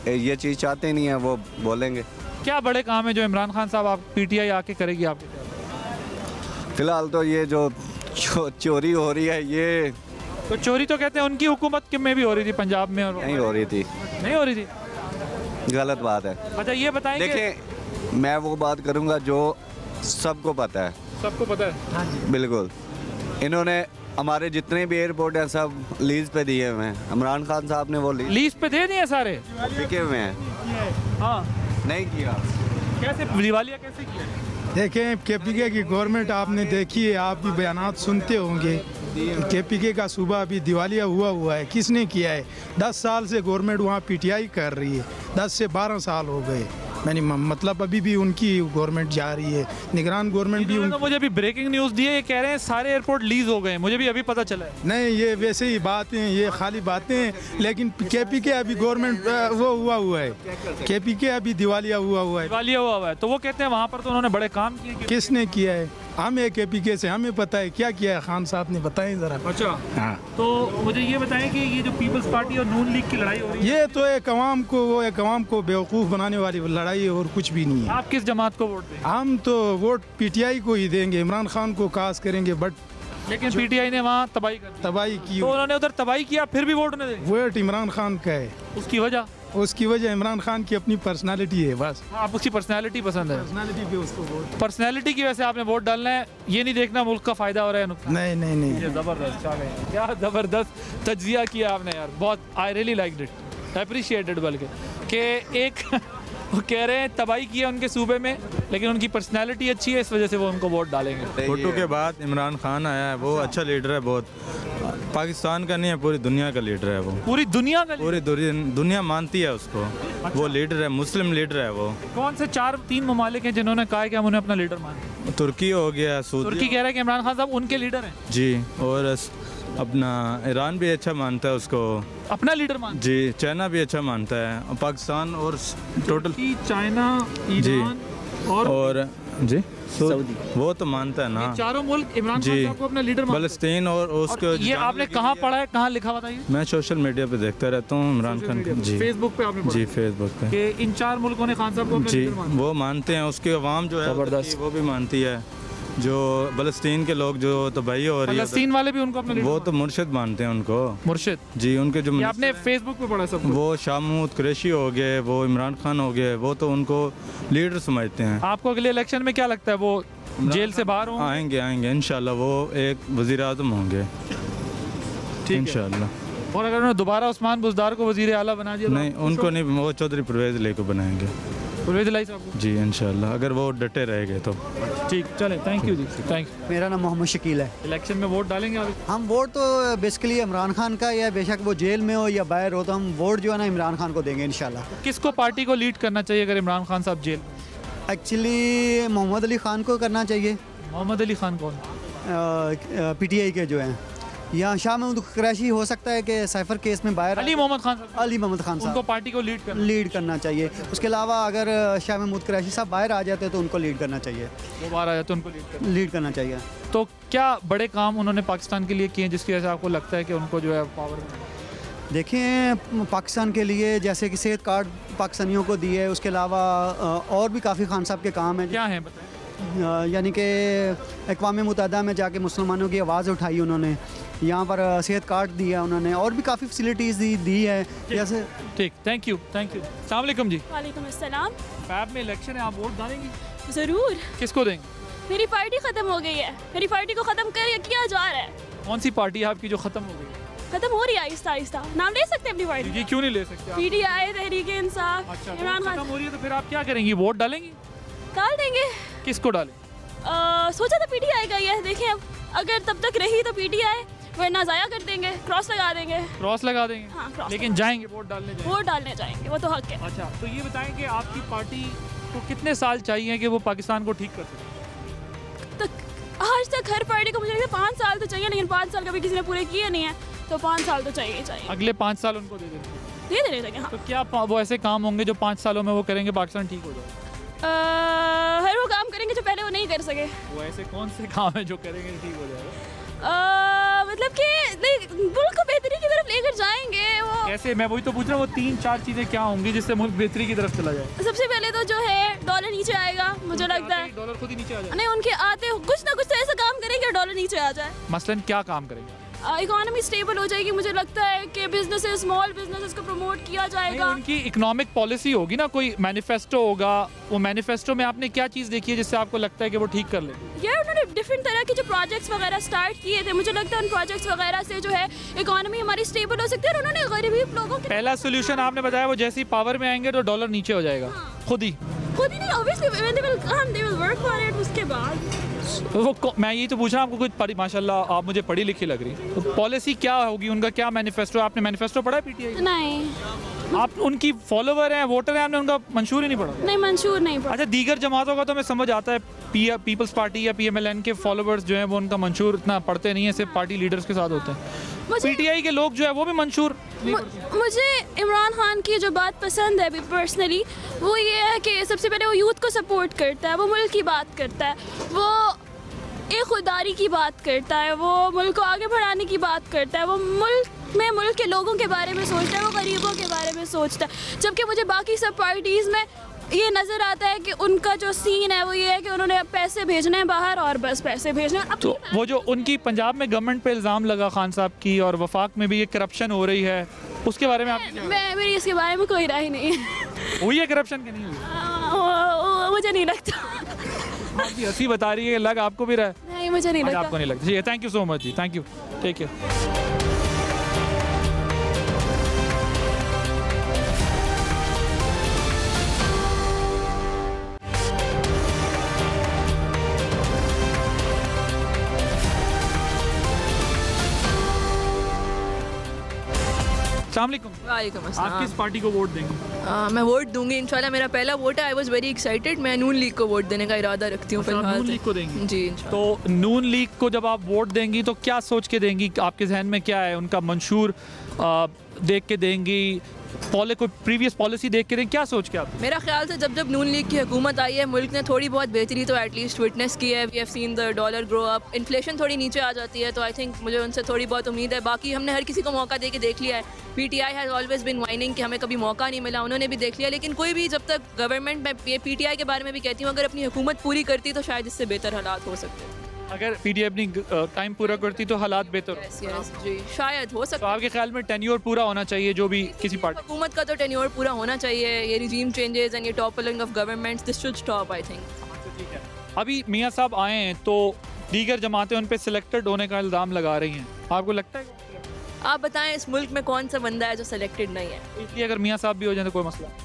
ये चीज़ चाहते नहीं है वो बोलेंगे। क्या बड़े काम है जो इमरान खान साहब आप PTI आके करेगी आपके? फिलहाल तो ये जो चोरी हो रही है, ये तो चोरी तो कहते हैं उनकी हुकूमत में भी हो रही थी पंजाब में, और नहीं हो रही थी। नहीं हो रही थी? गलत बात है। अच्छा ये बताएं, देखिए मैं वो बात करूंगा जो सबको पता है। सबको पता है? हाँ जी बिल्कुल। इन्होंने हमारे जितने भी एयरपोर्ट हैं सब लीज पे दिए हुए हैं। इमरान खान साहब ने वो लीज पे दे दिए सारे, बिके हुए हैं। हाँ नहीं किया। कैसे दिवालिया कैसे किया? देखें, KPK की गवर्नमेंट आपने देखी है, आप भी बयानात सुनते होंगे। KPK का सूबा अभी दिवालिया हुआ है, किसने किया है? 10 साल से गवर्नमेंट वहाँ PTI कर रही है, 10 से 12 साल हो गए, मैंने मतलब अभी भी उनकी गवर्नमेंट जा रही है, निगरान गवर्नमेंट भी। तो मुझे अभी ब्रेकिंग न्यूज़ दी है, ये कह रहे हैं सारे एयरपोर्ट लीज हो गए, मुझे भी अभी पता चला है। नहीं, ये वैसे ही बातें, ये खाली बातें हैं, लेकिन KPK अभी गवर्नमेंट वो हुआ है, KPK अभी दिवालिया हुआ है। दिवालिया हुआ है, तो वो कहते हैं वहाँ पर तो उन्होंने बड़े काम किए। किसने किया है? हम एक KPK से, हमें पता है क्या किया है खान साहब ने, बताएं ज़रा। अच्छा हाँ, तो मुझे ये बताएं कि ये जो पीपल्स पार्टी और नून लीग की लड़ाई हो रही है, ये तो एक अवाम को बेवकूफ़ बनाने वाली लड़ाई है और कुछ भी नहीं है। आप किस जमात को वोट देंगे? हम तो वोट PTI को ही देंगे, इमरान खान को कास करेंगे, बट लेकिन PTI ने वहाँ तबाही की, तो उन्होंने उधर तबाही किया, फिर भी वोट उन्हें देंगे। वोट इमरान खान का है। उसकी वजह इमरान खान की अपनी पर्सनालिटी है बस। आप उसकी पर्सनालिटी पसंद है? पर्सनालिटी पे उसको वोट, पर्सनालिटी की वजह से आपने वोट डालना है, ये नहीं देखना मुल्क का फायदा हो रहा है नुकसान। नहीं ये जबरदस्त, क्या जबरदस्त तज्जिया किया आपने यार, बहुत I really liked it, appreciated. बल्कि कि एक वो कह रहे हैं तबाही की है उनके सूबे में, लेकिन उनकी पर्सनालिटी अच्छी है, इस वजह से वो उनको वोट डालेंगे। भुट्टो के बाद इमरान खान आया है, वो अच्छा लीडर है, बहुत पाकिस्तान का नहीं है, पूरी दुनिया का लीडर है वो। पूरी दुनिया का? पूरी दुनिया मानती है उसको। अच्छा। वो लीडर है, मुस्लिम लीडर है वो। कौन से 4-3 ममालिक हैं जिन्होंने कहा है कि हम उन्हें अपना लीडर मानते? तुर्की हो गया, तुर्की कह रहा है कि इमरान खान साहब उनके लीडर हैं जी, और अपना ईरान भी अच्छा मानता है उसको, अपना लीडर मानता है जी। चाइना भी अच्छा मानता है, पाकिस्तान और टोटल चाइना, ईरान और जी सऊदी, वो तो मानता है ना। चारों मुल्क इमरान खान साहब को अपना लीडर मानते हैं। फलस्तीन और उसको ये आपने कहाँ पढ़ा है, कहाँ लिखा बताइए? मैं सोशल मीडिया पे देखता रहता हूँ इमरान खान जी, फेसबुक पे आपने पढ़ा? जी फेसबुक पे कि इन 4 मुल्कों ने खान साहब को अपना लीडर माना। वो मानते हैं, उसके अवाम जो है वो भी मानती है, जो फलस्तीन के लोग जो तबाही हो रही है, फलस्तीन वाले भी उनको अपना लीडर वो तो मुर्शिद मानते हैं उनको। मुर्शिद जी, उनके जो आपने फेसबुक पे पढ़ा सब, वो शाह महमूद कुरैशी हो गए, वो इमरान खान हो गए, वो तो उनको लीडर समझते हैं। आपको अगले इलेक्शन में क्या लगता है, वो जेल से बाहर होंगे? आएंगे इंशाल्लाह, वो एक वज़ीर आज़म होंगे इंशाल्लाह। और अगर उन्होंने दोबारा उस्मान बुज़दार को वज़ीर आला बना दिया? नहीं, उनको नहीं, वो चौधरी परवेज़ लाई को बनाएंगे। परवेज़ लाई साहब जी इंशाल्लाह, अगर वो डटे रहेंगे तो। ठीक, चले, thank you ji, thank you. मेरा नाम मोहम्मद शकील है। इलेक्शन में वोट डालेंगे आप? हम वोट तो बेसिकली इमरान खान का, या बेशक वो जेल में हो या बाहर हो, तो हम वोट जो है ना इमरान खान को देंगे इंशाल्लाह। किसको पार्टी को लीड करना चाहिए अगर इमरान खान साहब जेल? एक्चुअली मोहम्मद अली खान को करना चाहिए। मोहम्मद अली खान कौन? PTI के जो हैं, या शाह महमूद कुरैशी हो सकता है कि साइफर केस में बाहर। अली मोहम्मद खान साहब उनको पार्टी को लीड करना चाहिए। उसके अलावा अगर शाह महमूद कुरैशी साहब बाहर आ जाते तो उनको लीड करना चाहिए। वो बाहर आ जाते उनको लीड करना चाहिए। तो क्या बड़े काम उन्होंने पाकिस्तान के लिए किए जिसकी वजह से आपको लगता है कि उनको जो है पावर? देखें, पाकिस्तान के लिए जैसे कि सेहत कार्ड पाकिस्तानियों को दिए, उसके अलावा और भी काफ़ी खान साहब के काम हैं। क्या हैं बताएं? यानी कि अक़वाम मुत्तहिदा में जाके मुसलमानों की आवाज़ उठाई उन्होंने, यहाँ पर सेहत कार्ड दिया उन्होंने, और भी काफ़ी फैसिलिटीज़ दी है जैसे। ठीक, थैंक यू। अस्सलाम वालेकुम जी। वालेकुम अस्सलाम। फैब में इलेक्शन है, आप वोट डालेंगी? ज़रूर। किसको देंगे? मेरी पार्टी ख़त्म हो गई है, मेरी पार्टी को ख़त्म किया जा रहा है। कौन सी पार्टी है आपकी जो ख़त्म हो गई? खत्म हो रही है आहिस्ता आहिस्ता। नाम ले सकते हैं अपनी पार्टी? ये क्यों नहीं ले सकते? PTI, तहरीक इंसाफ। अच्छा, इमरान खान खत्म हो रही है तो फिर आप क्या करेंगी, वोट डालेंगी? डाल देंगे। किसको डालें? सोचा था PTI का ही है, देखें अब अगर तब तक रही तो PTI, वरना ज़ाया कर देंगे, क्रॉस लगा देंगे। क्रॉस लगा देंगे? हाँ, क्रॉस। लेकिन जाएंगे वोट डालने? वोट डालने जाएंगे, वो तो हक है। अच्छा, तो ये बताएं कि आपकी पार्टी को कितने साल चाहिए कि वो पाकिस्तान को ठीक कर सके? आज तक हर पार्टी को मुझे लगता है 5 साल तो चाहिए, लेकिन 5 साल कभी किसी ने पूरे किए नहीं है, तो 5 साल तो चाहिए ही चाहिए। अगले 5 साल उनको दे देंगे। हाँ। तो क्या वो ऐसे काम होंगे जो 5 सालों में वो करेंगे पाकिस्तान ठीक हो जाए? हर वो काम करेंगे जो पहले वो नहीं कर सके। वो ऐसे कौन से काम है जो करेंगे ठीक हो जाएगा? मतलब कि मुल्क को बेहतरी की तरफ लेकर जाएंगे वो। कैसे? मैं वही तो पूछ रहा हूँ, वो 3-4 चीज़ें क्या होंगी जिससे मुल्क बेहतरी की तरफ चला जाए? सबसे पहले तो जो है डॉलर नीचे आएगा, मुझे लगता है। डॉलर खुद ही नीचे आ जाए? नहीं, उनके आते कुछ ना कुछ तो ऐसा काम करेंगे डॉलर नीचे आ जाए। मसलन क्या काम करेंगे? इकोनॉमी स्टेबल हो जाएगी, मुझे लगता है कि बिजनेसेस, स्मॉल बिजनेसेस को प्रमोट किया जाएगा। उनकी इकोनॉमिक पॉलिसी होगी ना, कोई मैनिफेस्टो होगा, वो मैनिफेस्टो में आपने क्या चीज़ देखी है जिससे आपको लगता है कि वो ठीक कर ले? यार, उन्होंने डिफरेंट तरह के जो प्रोजेक्ट्स वगैरह स्टार्ट किए थे, मुझे लगता है उन प्रोजेक्ट्स वगैरह से जो है इकोनॉमी हमारी स्टेबल हो सकती है। और उन्होंने गरीब लोगों के पहला सोल्यूशन आपने बताया वो जैसे ही पावर में आएंगे तो डॉलर नीचे हो जाएगा। खुद ही नहीं, obviously when they will work for it. उसके बाद वो मैं यही तो पूछ रहा हूँ, आपको कुछ माशाल्लाह आप मुझे पढ़ी लिखी लग रही, तो पॉलिसी क्या होगी उनका, क्या मैनिफेस्टो? आपने मैनिफेस्टो पढ़ा है PTI? नहीं। आप उनकी फॉलोवर हैं, वोटर हैं, आपने उनका मंशूर ही नहीं पढ़ा? नहीं, मंशूर नहीं पढ़ा। अच्छा, दीगर जमातों का तो मैं समझ आता है, पीपल्स पार्टी या PMLN के फॉलोवर्स जो हैं वो उनका मंशूर इतना पढ़ते नहीं है, सिर्फ पार्टी लीडर्स के साथ होते हैं। PTI के लोग जो है वो भी मंशूर। मुझे इमरान खान की जो बात पसंद है अभी पर्सनली, वो ये है कि सबसे पहले वो यूथ को सपोर्ट करता है, वो मुल्क की बात करता है, वो एक खुददारी की बात करता है, वो मुल्क को आगे बढ़ाने की बात करता है, वो मुल्क के लोगों के बारे में सोचता है, वो गरीबों के बारे में सोचता है। जबकि मुझे बाकी सब पार्टीज़ में ये नज़र आता है कि उनका जो सीन है वो ये है कि उन्होंने पैसे भेजने हैं बाहर और बस पैसे भेजने हैं। तो वो जो उनकी पंजाब में गवर्नमेंट पे इल्ज़ाम लगा खान साहब की और वफाक में भी ये करप्शन हो रही है, उसके बारे में आप मेरी इसके बारे में कोई राय नहीं है। हुई है करप्शन की नहीं हुई? मुझे नहीं लगता। आपकी हंसी बता रही है, लग आपको भी रहा है? नहीं, मुझे नहीं लगता। आपको नहीं लगता? जी, थैंक यू सो मच जी, थैंक यू, टेक केयर। वालेकुम अस्सलाम। आप किस पार्टी को वोट देंगे? मैं वोट दूंगी इंशाल्लाह, मेरा पहला वोट है। I was very excited. मैं नून लीग को वोट देने का इरादा रखती हूँ फिलहाल। नून लीग को देंगी? जी। तो नून लीग को जब आप वोट देंगी तो क्या सोच के देंगी? आपके जहन में क्या है? उनका मंशूर देख के देंगी, कोई प्रीवियस पॉलिसी देख के देंगी, क्या सोच के आप? मेरा ख्याल से जब नून लीग की हुकूमत आई है, मुल्क ने थोड़ी बहुत बेहतरी तो एटलीस्ट विटनेस की है। We have seen the dollar grow up, inflation थोड़ी नीचे आ जाती है, तो आई थिंक मुझे उनसे थोड़ी बहुत उम्मीद है। बाकी हमने हर किसी को मौका दे के देख लिया है। PTI has always been whining कि हमें कभी मौका नहीं मिला, उन्होंने भी देख लिया। लेकिन कोई भी जब तक गवर्नमेंट, मैं PTI के बारे में भी कहती हूँ, अगर अपनी हुकूमत पूरी करती तो शायद इससे बेहतर हालात हो सकते हैं। अगर PTI अपनी टाइम पूरा करती तो हालात बेहतर जी, शायद हो सकता है। तो आपके ख्याल में टेन्योर पूरा होना चाहिए जो भी किसी पार्टी? हुकूमत का तो टेन्योर पूरा होना चाहिए। ये रिजीम चेंजेस एंड ये toppling of governments, this should stop I think. अभी मियाँ साहब आए हैं तो दीगर जमातें उन पे सिलेक्टेड होने का इल्ज़ाम लगा रही हैं, आपको लगता है? आप बताएं इस मुल्क में कौन सा बंदा है जो सिलेक्टेड नहीं है? इसलिए अगर मियाँ साहब भी हो जाए तो कोई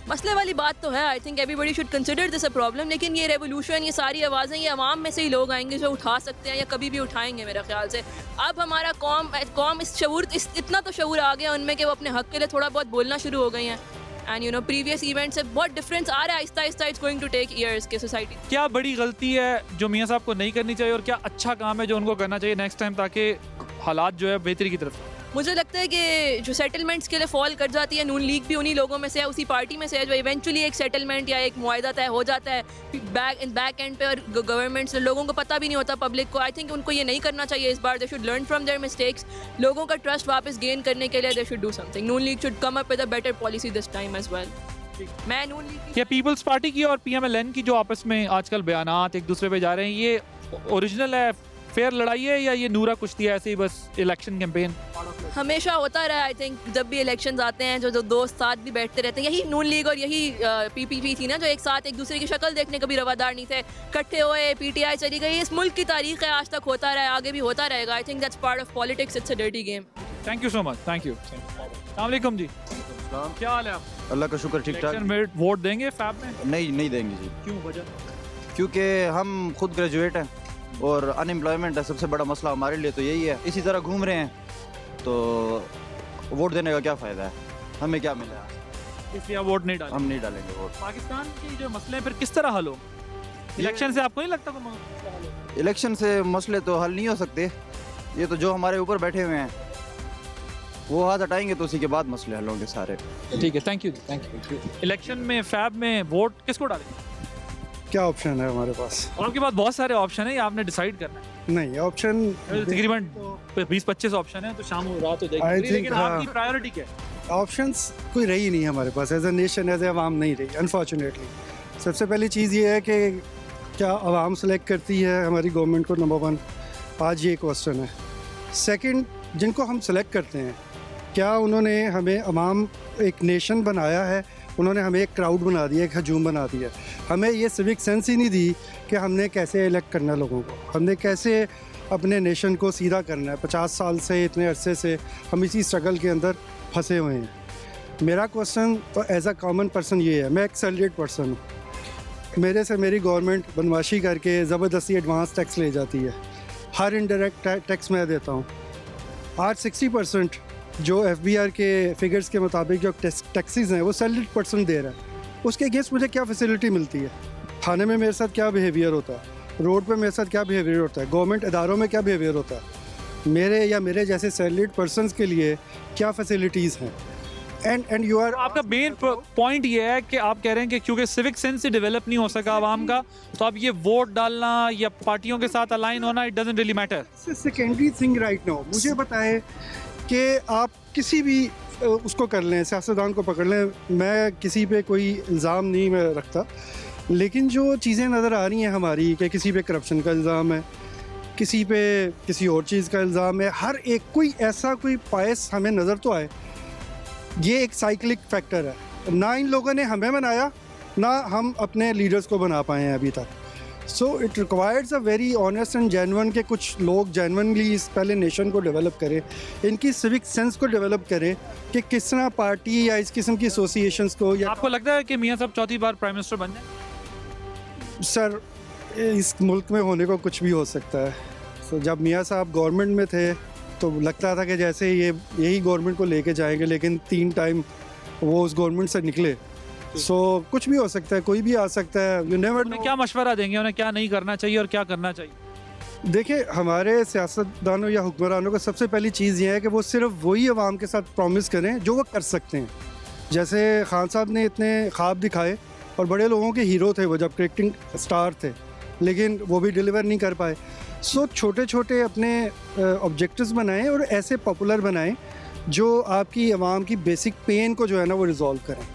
मसले वाली बात तो है। I think everybody should consider this a problem. लेकिन ये रेवोल्यूशन, ये सारी आवाज़ें, ये अवाम में से ही लोग आएंगे जो उठा सकते हैं या कभी भी उठाएंगे मेरे ख्याल से। अब हमारा कौम इस शऊर, इतना तो शऊर आ गया उनमें कि वो अपने हक़ के लिए थोड़ा बहुत बोलना शुरू हो गई हैं। And you know previous event से बहुत डिफरेंस आ रहा है आहिस्ता आहिस्ता। It's going to take years के सोसाइटी। क्या बड़ी गलती है जो मियाँ साहब को नहीं करनी चाहिए और क्या अच्छा काम है जो उनको करना चाहिए नेक्स्ट टाइम, ताकि हालात जो है बेहतरी की तरफ? मुझे लगता है कि जो सेटलमेंट्स के लिए फॉल कर जाती है, नून लीग भी उन्हीं लोगों में से है, उसी पार्टी में से है जो इवेंचुअली एक सेटलमेंट या एक मुआहदा तय हो जाता है बैक एंड पे, और गवर्नमेंट्स लोगों को पता भी नहीं होता, पब्लिक को। आई थिंक उनको ये नहीं करना चाहिए इस बार। They should learn from their mistakes. लोगों का ट्रस्ट वापस गेन करने के लिए they should do something. Noon League should come up with a better policy this time as well. मैं नून लीग, ये पीपल्स पार्टी की और PMLN की जो आपस में आजकल बयानात एक दूसरे पे जा रहे हैं, ये ओरिजिनल है, फेयर लड़ाई है, या ये नूरा कुश्ती है ऐसे ही बस इलेक्शन कैंपेन? हमेशा होता रहा। आई थिंक जब भी इलेक्शंस आते हैं जो दोस्त साथ भी बैठते रहते हैं, यही नून लीग और यही PPP थी ना, जो एक साथ एक दूसरे की शक्ल देखने कभी रवादार नहीं थे, इकट्ठे हुए, PTI चली गई। इस मुल्क की तारीख है, आज तक होता रहा है, आगे भी होता रहेगा। I think that's part of politics, it's a dirty game. Thank you so much, thank you. अस्सलाम वालेकुम जी, क्या हाल है आप? अल्लाह का शुक्र, ठीक ठाक। में वोट देंगे फैब में? नहीं देंगे जी। क्यों, वजह? क्योंकि हम खुद ग्रेजुएट हैं और अनएम्प्लॉयमेंट है सबसे बड़ा मसला हमारे लिए, तो यही है। इसी तरह घूम रहे हैं तो वोट देने का क्या फ़ायदा है, हमें क्या मिला? इसलिए आप वोट नहीं डालेंगे? हम नहीं डालेंगे वोट। पाकिस्तान के जो मसले हैं फिर किस तरह हल हो? इलेक्शन से आपको नहीं लगता कोई? इलेक्शन से मसले तो हल नहीं हो सकते। ये तो जो हमारे ऊपर बैठे हुए हैं वो हाथ हटाएंगे तो उसी के बाद मसले हल होंगे सारे। ठीक है, thank you, thank you. Election में फैब में वोट किसको डालेंगे? क्या ऑप्शन है हमारे पास? आपके पास बहुत सारे ऑप्शन है, आपने डिसाइड करना है। नहीं, ऑप्शन तकरीबन 20-25 ऑप्शन है, तो शाम हो रात हो जाएगी, लेकिन आपकी प्रायोरिटी क्या है? ऑप्शंस कोई रही नहीं हमारे पास, as a nation, as a अवाम नहीं रही अनफॉर्चुनेटली। सबसे पहली चीज़ ये है कि क्या अवाम सेलेक्ट करती है हमारी गवर्नमेंट को, नंबर 1 आज ये क्वेश्चन है। सेकंड, जिनको हम सेलेक्ट करते हैं क्या उन्होंने हमें अवाम एक नेशन बनाया है, उन्होंने हमें एक क्राउड बना दिया, एक हजूम बना दिया। हमें ये सिविक सेंस ही नहीं दी कि हमने कैसे इलेक्ट करना है लोगों को, हमने कैसे अपने नेशन को सीधा करना है। 50 साल से, इतने अरसे से हम इसी स्ट्रगल के अंदर फंसे हुए हैं। मेरा क्वेश्चन तो एज अ कॉमन पर्सन ये है, मैं एक सैलरीड पर्सन हूँ, मेरे से मेरी गवर्नमेंट बदमाशी करके ज़बरदस्ती एडवांस टैक्स ले जाती है। हर इनडायरेक्ट टैक्स मैं देता हूँ। आज 60% जो FBR के फिगर्स के मुताबिक जो टैक्सेस हैं वो सैलरीड पर्सन दे रहा है। उसके अगेंस्ट मुझे क्या फैसिलिटी मिलती है? थाने में मेरे साथ क्या बिहेवियर होता है, रोड पे मेरे साथ क्या बिहेवियर होता है, गवर्नमेंट इदारों में क्या बिहेवियर होता है, मेरे या मेरे जैसे सैलरीड पर्सनस के लिए क्या फैसिलिटीज़ हैं? एंड यू आर, आपका मेन पॉइंट ये है कि आप कह रहे हैं कि क्योंकि सिविक सेंस ही डेवलप नहीं हो सका आवाम का, तो अब ये वोट डालना या पार्टियों के साथ अलाइन होना, it doesn't really matter. Secondary thing right now. मुझे बताएं कि आप किसी भी उसको कर लें, सियासतदान को पकड़ लें, मैं किसी पे कोई इल्ज़ाम नहीं मैं रखता, लेकिन जो चीज़ें नज़र आ रही हैं हमारी कि किसी पे करप्शन का इल्ज़ाम है, किसी पे किसी और चीज़ का इल्ज़ाम है, हर एक कोई ऐसा कोई पायस हमें नज़र तो आए। ये एक साइक्लिक फैक्टर है। ना इन लोगों ने हमें बनाया, ना हम अपने लीडर्स को बना पाए हैं अभी तक। So it requires a very honest and genuine के कुछ लोग जेन्युइनली इस पहले नेशन को डेवलप करें, इनकी सिविक सेंस को डेवलप करें कि किस तरह पार्टी या इस किस्म की एसोसिएशंस को। या आपको लगता है कि मियां साहब चौथी बार प्राइम मिनिस्टर बन जाए? सर, इस मुल्क में होने को कुछ भी हो सकता है। सो जब मियां साहब गवर्नमेंट में थे तो लगता था कि जैसे ये यही गवर्नमेंट को लेके जाएंगे, लेकिन 3 टाइम वो उस गवर्नमेंट से निकले। सो कुछ भी हो सकता है, कोई भी आ सकता है। You never know. क्या मशवरा देंगे उन्हें, क्या नहीं करना चाहिए और क्या करना चाहिए? देखिए, हमारे सियासतदानों या हुक्मरानों को सबसे पहली चीज़ ये है कि वो सिर्फ वही अवाम के साथ प्रॉमिस करें जो वो कर सकते हैं। जैसे खान साहब ने इतने ख्वाब दिखाए और बड़े लोगों के हीरो थे वो, जब क्रिकेटिंग स्टार थे, लेकिन वो भी डिलीवर नहीं कर पाए। सो छोटे छोटे अपने ऑब्जेक्टिव्स बनाएं और ऐसे पॉपुलर बनाएं जो आपकी आवाम की बेसिक पेन को जो है ना वो रिजॉल्व करें।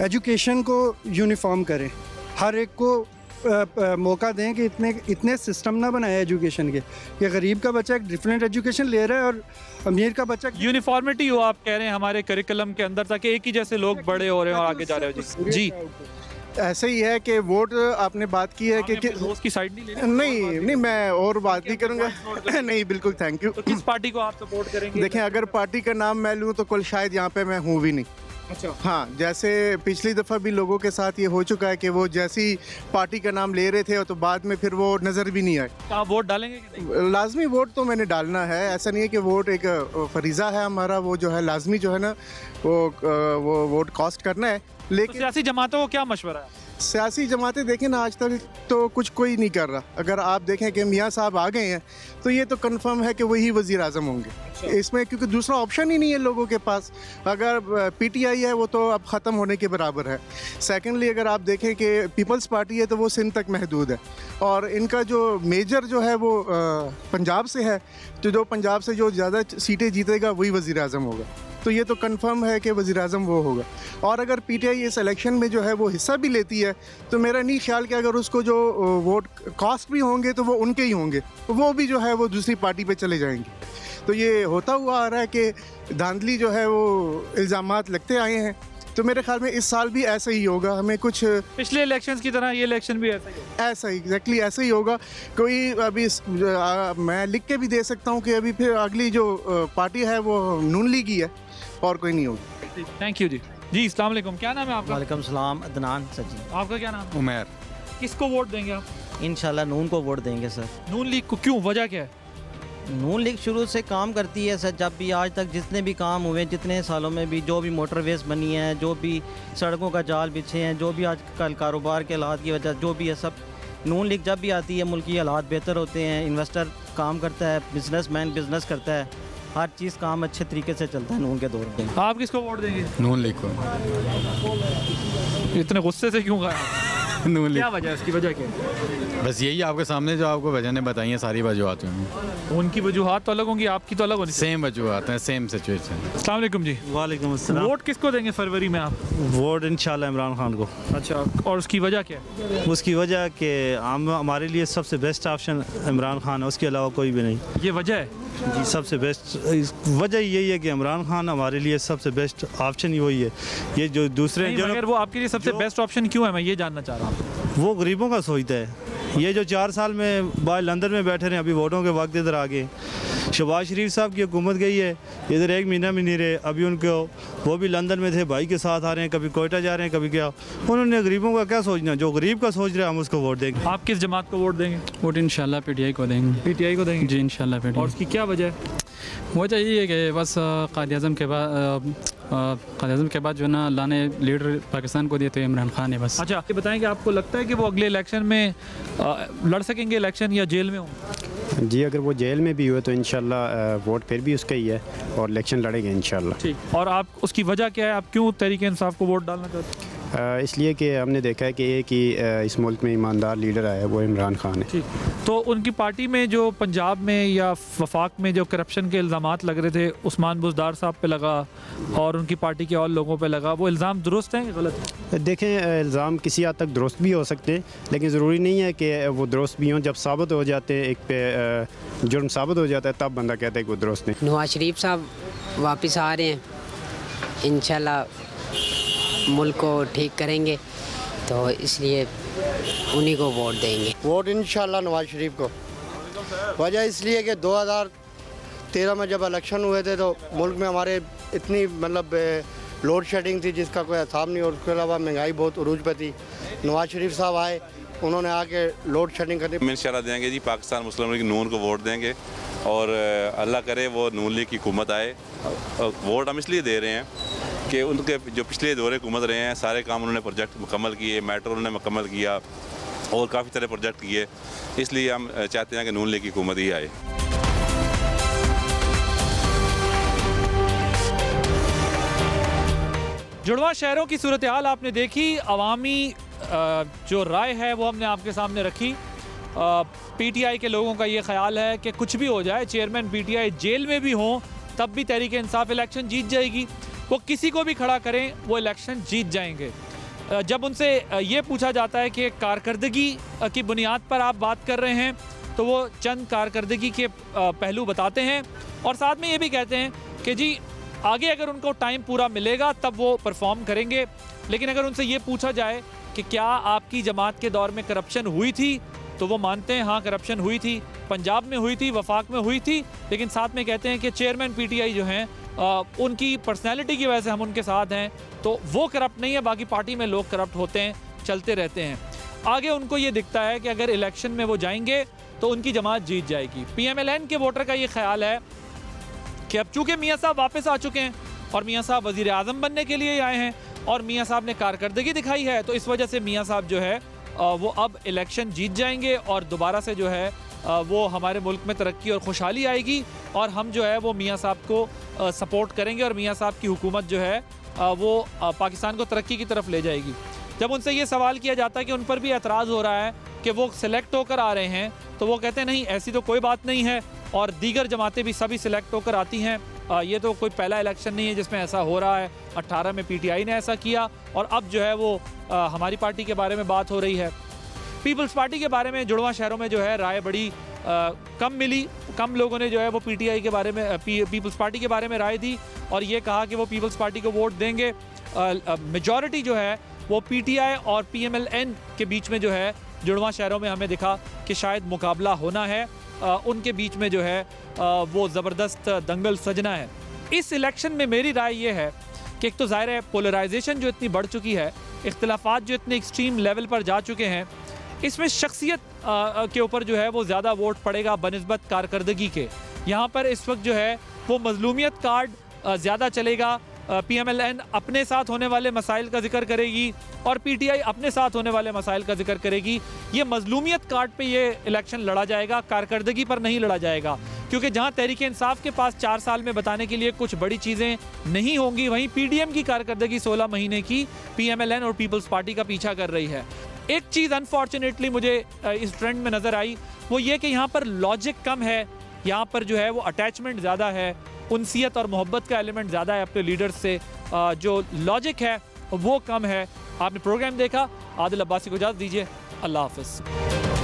एजुकेशन को यूनिफॉर्म करें, हर एक को मौका दें कि इतने सिस्टम ना बनाए एजुकेशन के कि गरीब का बच्चा एक डिफरेंट एजुकेशन ले रहा है और अमीर का बच्चा। यूनिफॉर्मिटी हो आप कह रहे हैं हमारे करिकुलम के अंदर, ताकि एक ही जैसे लोग बड़े हो रहे हैं और आगे जा रहे हो। जी ऐसे ही है कि वोट आपने बात की है कि दोस्त की साइड नहीं मैं और बात नहीं करूँगा। नहीं, बिल्कुल, थैंक यू। तो किस पार्टी को आप सपोर्ट करेंगे? देखें, अगर पार्टी का नाम मैं लूँ तो कल शायद यहाँ पे मैं हूँ भी नहीं। अच्छा। हाँ, जैसे पिछली दफ़ा भी लोगों के साथ ये हो चुका है कि वो जैसी पार्टी का नाम ले रहे थे तो बाद में फिर वो नज़र भी नहीं आए। तो आप वोट डालेंगे कि नहीं? लाजमी वोट तो मैंने डालना है, ऐसा नहीं है कि वोट एक फरीज़ा है हमारा, वो जो है लाजमी जो है ना वो वोट कास्ट करना है। लेकिन तो सियासी जमातों को क्या मशवरा है? सियासी जमातें देखें ना, आज तक तो कुछ कोई नहीं कर रहा। अगर आप देखें कि मियाँ साहब आ गए हैं तो ये तो कंफर्म है कि वही वज़ीर आज़म होंगे। अच्छा। इसमें क्योंकि दूसरा ऑप्शन ही नहीं है लोगों के पास। अगर पीटीआई है वो तो अब ख़त्म होने के बराबर है। सेकेंडली, अगर आप देखें कि पीपल्स पार्टी है तो वो सिंध तक महदूद है और इनका जो मेजर जो है वो पंजाब से है, तो जो पंजाब से जो ज़्यादा सीटें जीतेगा वही वज़ीर आज़म होगा। तो ये तो कंफर्म है कि वज़ीर आज़म वो होगा। और अगर पीटीआई इस इलेक्शन में जो है वो हिस्सा भी लेती है तो मेरा नहीं ख्याल कि अगर उसको जो वोट कास्ट भी होंगे तो वो उनके ही होंगे, वो भी जो है वो दूसरी पार्टी पे चले जाएंगे। तो ये होता हुआ आ रहा है कि धांधली जो है वो इल्ज़ामात लगते आए हैं। तो मेरे ख्याल में इस साल भी ऐसा ही होगा। हमें कुछ पिछले इलेक्शंस की तरह ये इलेक्शन भी ऐसा ही होगा। ऐसा ही एग्जैक्टली ऐसा ही होगा। कोई अभी मैं लिख के भी दे सकता हूँ कि अभी फिर अगली जो पार्टी है वो नून लीग ही है और कोई नहीं होगी। थैंक यू जी। जी, अस्सलाम वालेकुम, क्या नाम है आपका? वालेकुम सलाम, अदनान सर जी। आपका क्या नाम है? उमैर। किसको वोट देंगे आप? इंशाल्लाह नून को वोट देंगे सर। नून लीग को क्यों, वजह क्या है? नून लीग शुरू से काम करती है सर। जब भी आज तक जितने भी काम हुए, जितने सालों में भी जो भी मोटरवेज बनी है, जो भी सड़कों का जाल बिछे हैं, जो भी आजकल कारोबार के हालात की वजह जो भी है, सब नून लीग जब भी आती है मुल्क के हालात बेहतर होते हैं। इन्वेस्टर काम करता है, बिजनेसमैन बिजनेस करता है, हर चीज़ काम अच्छे तरीके से चलता है नून के दौर में। आप किसको वोट देंगे? नून लीग को। इतने गुस्से से क्यों कहा? नून लीग। क्या वजह है, इसकी वजह क्या है? बस यही आपके सामने जो आपको वजह ने बताई है, सारी वजूहत होंगी। उनकी वजूहत तो अलग होंगी, आपकी तो अलग होनी। सेम वजूहत हैं, सेम सिचुएशन। अस्सलाम वालेकुम जी। वालेकुम अस्सलाम। वोट किसको देंगे फरवरी में आप? वोट इंशाल्लाह इमरान खान को। अच्छा, और उसकी वजह क्या है? उसकी वजह कि हमारे लिए सबसे बेस्ट ऑप्शन इमरान खान है, उसके अलावा कोई भी नहीं। ये वजह है जी, सबसे बेस्ट वजह यही है कि इमरान खान हमारे लिए सबसे बेस्ट ऑप्शन ही वही है। ये जो दूसरे जो मगर वो आपके लिए सबसे बेस्ट ऑप्शन क्यों है, मैं ये जानना चाह रहा हूँ। वो गरीबों का सोचता है। ये जो 4 साल में बाहर लंदन में बैठे रहे, अभी वोटों के वक्त इधर आ गए। शहबाज शरीफ साहब की हुकूमत गई है, इधर 1 महीना भी नहीं रहे। अभी उनको वो भी लंदन में थे, भाई के साथ आ रहे हैं, कभी कोयटा जा रहे हैं, कभी क्या। उन्होंने गरीबों का क्या सोचना, जो गरीब का सोच रहे हैं हम उसको वोट देंगे। आप किस जमात को वोट देंगे? वोट इंशाल्लाह पीटीआई को देंगे। पीटीआई को देंगे? जी इंशाल्लाह पीटीआई। और उसकी क्या वजह है? वजह यही है कि बस कायद-ए-आज़म के बाद जो है ना अल्लाह ने लीडर पाकिस्तान को दिए तो इमरान खान है बस। अच्छा, ये बताएं कि आपको लगता है कि वो अगले इलेक्शन में लड़ सकेंगे इलेक्शन या जेल में हों? जी, अगर वो जेल में भी हुए तो इंशाल्लाह वोट फिर भी उसका ही है और इलेक्शन लड़ेंगे इंशाल्लाह। ठीक। और आप उसकी वजह क्या है, आप क्यों तहरीक इंसाफ को वोट डालना चाहते हैं? इसलिए कि हमने देखा है कि एक ही इस मुल्क में ईमानदार लीडर आया है, वो इमरान खान है। ठीक। तो उनकी पार्टी में जो पंजाब में या वफाक में जो करप्शन के इल्ज़ामात लग रहे थे, उस्मान बुज़दार साहब पे लगा और उनकी पार्टी के और लोगों पे लगा, वो इल्ज़ाम दुरुस्त हैं कि गलत? देखें, इल्ज़ाम किसी हद तक दुरुस्त भी हो सकते हैं, लेकिन ज़रूरी नहीं है कि वो दुरुस्त भी हों। जब साबित हो जाते हैं, एक पे जुर्म साबित हो जाता है, तब बंदा कहता है कि वो दुरुस्त नहीं। नवाज शरीफ साहब वापस आ रहे हैं, इंशाल्लाह मुल्क को ठीक करेंगे, तो इसलिए उन्हीं को वोट देंगे। वोट इंशाल्लाह नवाज शरीफ को। वजह इसलिए कि 2013 में जब इलेक्शन हुए थे तो मुल्क में हमारे इतनी मतलब लोड शेडिंग थी जिसका कोई हिसाब नहीं, और उसके अलावा महंगाई बहुत उरूज पे थी। नवाज शरीफ साहब आए, उन्होंने आके लोड शेडिंग कर दी। इंशाल्लाह देंगे जी, पाकिस्तान मुस्लिम लीग नून को वोट देंगे और अल्लाह करे वो नून लीग की हुकूमत आए। वोट हम इसलिए दे रहे हैं कि उनके जो पिछले दौरे हुकूमत रहे हैं, सारे काम उन्होंने प्रोजेक्ट मुकम्मल किए, मेट्रो उन्होंने मुकम्मल किया और काफ़ी सारे प्रोजेक्ट किए, इसलिए हम चाहते हैं कि नून लीग की हुकूमत ही आए। जुड़वा शहरों की सूरत हाल आपने देखी, अवामी जो राय है वो हमने आपके सामने रखी। PTI के लोगों का ये ख्याल है कि कुछ भी हो जाए, चेयरमैन PTI जेल में भी हों तब भी तहरीक इंसाफ इलेक्शन जीत जाएगी। वो किसी को भी खड़ा करें, वो इलेक्शन जीत जाएंगे। जब उनसे ये पूछा जाता है कि कारकर्दगी की बुनियाद पर आप बात कर रहे हैं, तो वो चंद कारकर्दगी के पहलू बताते हैं और साथ में ये भी कहते हैं कि जी आगे अगर उनको टाइम पूरा मिलेगा तब वो परफॉर्म करेंगे। लेकिन अगर उनसे ये पूछा जाए कि क्या आपकी जमात के दौर में करप्शन हुई थी, तो वो मानते हैं हाँ करप्शन हुई थी, पंजाब में हुई थी, वफाक में हुई थी, लेकिन साथ में कहते हैं कि चेयरमैन PTI जो हैं उनकी पर्सनैलिटी की वजह से हम उनके साथ हैं, तो वो करप्ट नहीं है, बाकी पार्टी में लोग करप्ट होते हैं, चलते रहते हैं। आगे उनको ये दिखता है कि अगर इलेक्शन में वो जाएंगे तो उनकी जमात जीत जाएगी। PMLN के वोटर का ये ख्याल है कि अब चूँकि मियाँ साहब वापस आ चुके हैं और मियाँ साहब वज़ीर आज़म बनने के लिए आए हैं और मियाँ साहब ने कारकर्दगी दिखाई है, तो इस वजह से मियाँ साहब जो है वो अब इलेक्शन जीत जाएंगे और दोबारा से जो है वो हमारे मुल्क में तरक्की और खुशहाली आएगी और हम जो है वो मियाँ साहब को सपोर्ट करेंगे और मियाँ साहब की हुकूमत जो है वो पाकिस्तान को तरक्की की तरफ ले जाएगी। जब उनसे ये सवाल किया जाता है कि उन पर भी एतराज़ हो रहा है कि वो सिलेक्ट होकर आ रहे हैं, तो वो कहते हैं नहीं, ऐसी तो कोई बात नहीं है और दीगर जमातें भी सभी सिलेक्ट होकर आती हैं। ये तो कोई पहला इलेक्शन नहीं है जिसमें ऐसा हो रहा है। 18 में PTI ने ऐसा किया और अब जो है वो हमारी पार्टी के बारे में बात हो रही है। पीपल्स पार्टी के बारे में जुड़वा शहरों में जो है राय बड़ी कम मिली, कम लोगों ने जो है वो PTI के बारे में पीपल्स पार्टी के बारे में राय दी और ये कहा कि वो पीपल्स पार्टी को वोट देंगे। मेजॉरिटी जो है वो PTI और PMLN के बीच में जो है जुड़वा शहरों में हमें दिखा कि शायद मुकाबला होना है, उनके बीच में जो है वो ज़बरदस्त दंगल सजना है। इस इलेक्शन में मेरी राय ये है कि एक तो ज़ाहिर है पोलराइजेशन जो इतनी बढ़ चुकी है, इख्तिलाफात जो इतने एक्सट्रीम लेवल पर जा चुके हैं, इसमें शख्सियत के ऊपर जो है वो ज़्यादा वोट पड़ेगा बनिस्बत कारकर्दगी के। यहाँ पर इस वक्त जो है वो मजलूमियत कार्ड ज़्यादा चलेगा। PMLN अपने साथ होने वाले मसाइल का जिक्र करेगी और PTI अपने साथ होने वाले मसाइल का जिक्र करेगी। ये मजलूमियत कार्ड पे ये इलेक्शन लड़ा जाएगा, कारकर्दगी पर नहीं लड़ा जाएगा, क्योंकि जहाँ तहरीक इंसाफ के पास 4 साल में बताने के लिए कुछ बड़ी चीज़ें नहीं होंगी, वहीं PDM की कारकर्दगी 16 महीने की PMLN और पीपल्स पार्टी का पीछा कर रही है। एक चीज़ अनफॉर्चुनेटली मुझे इस ट्रेंड में नज़र आई, वो ये कि यहाँ पर लॉजिक कम है, यहाँ पर जो है वो अटैचमेंट ज़्यादा है, उनसियत और मोहब्बत का एलिमेंट ज़्यादा है अपने लीडर्स से, जो लॉजिक है वो कम है। आपने प्रोग्राम देखा, आदिल अब्बासी को इजाज़त दीजिए, अल्लाह हाफ़िज़।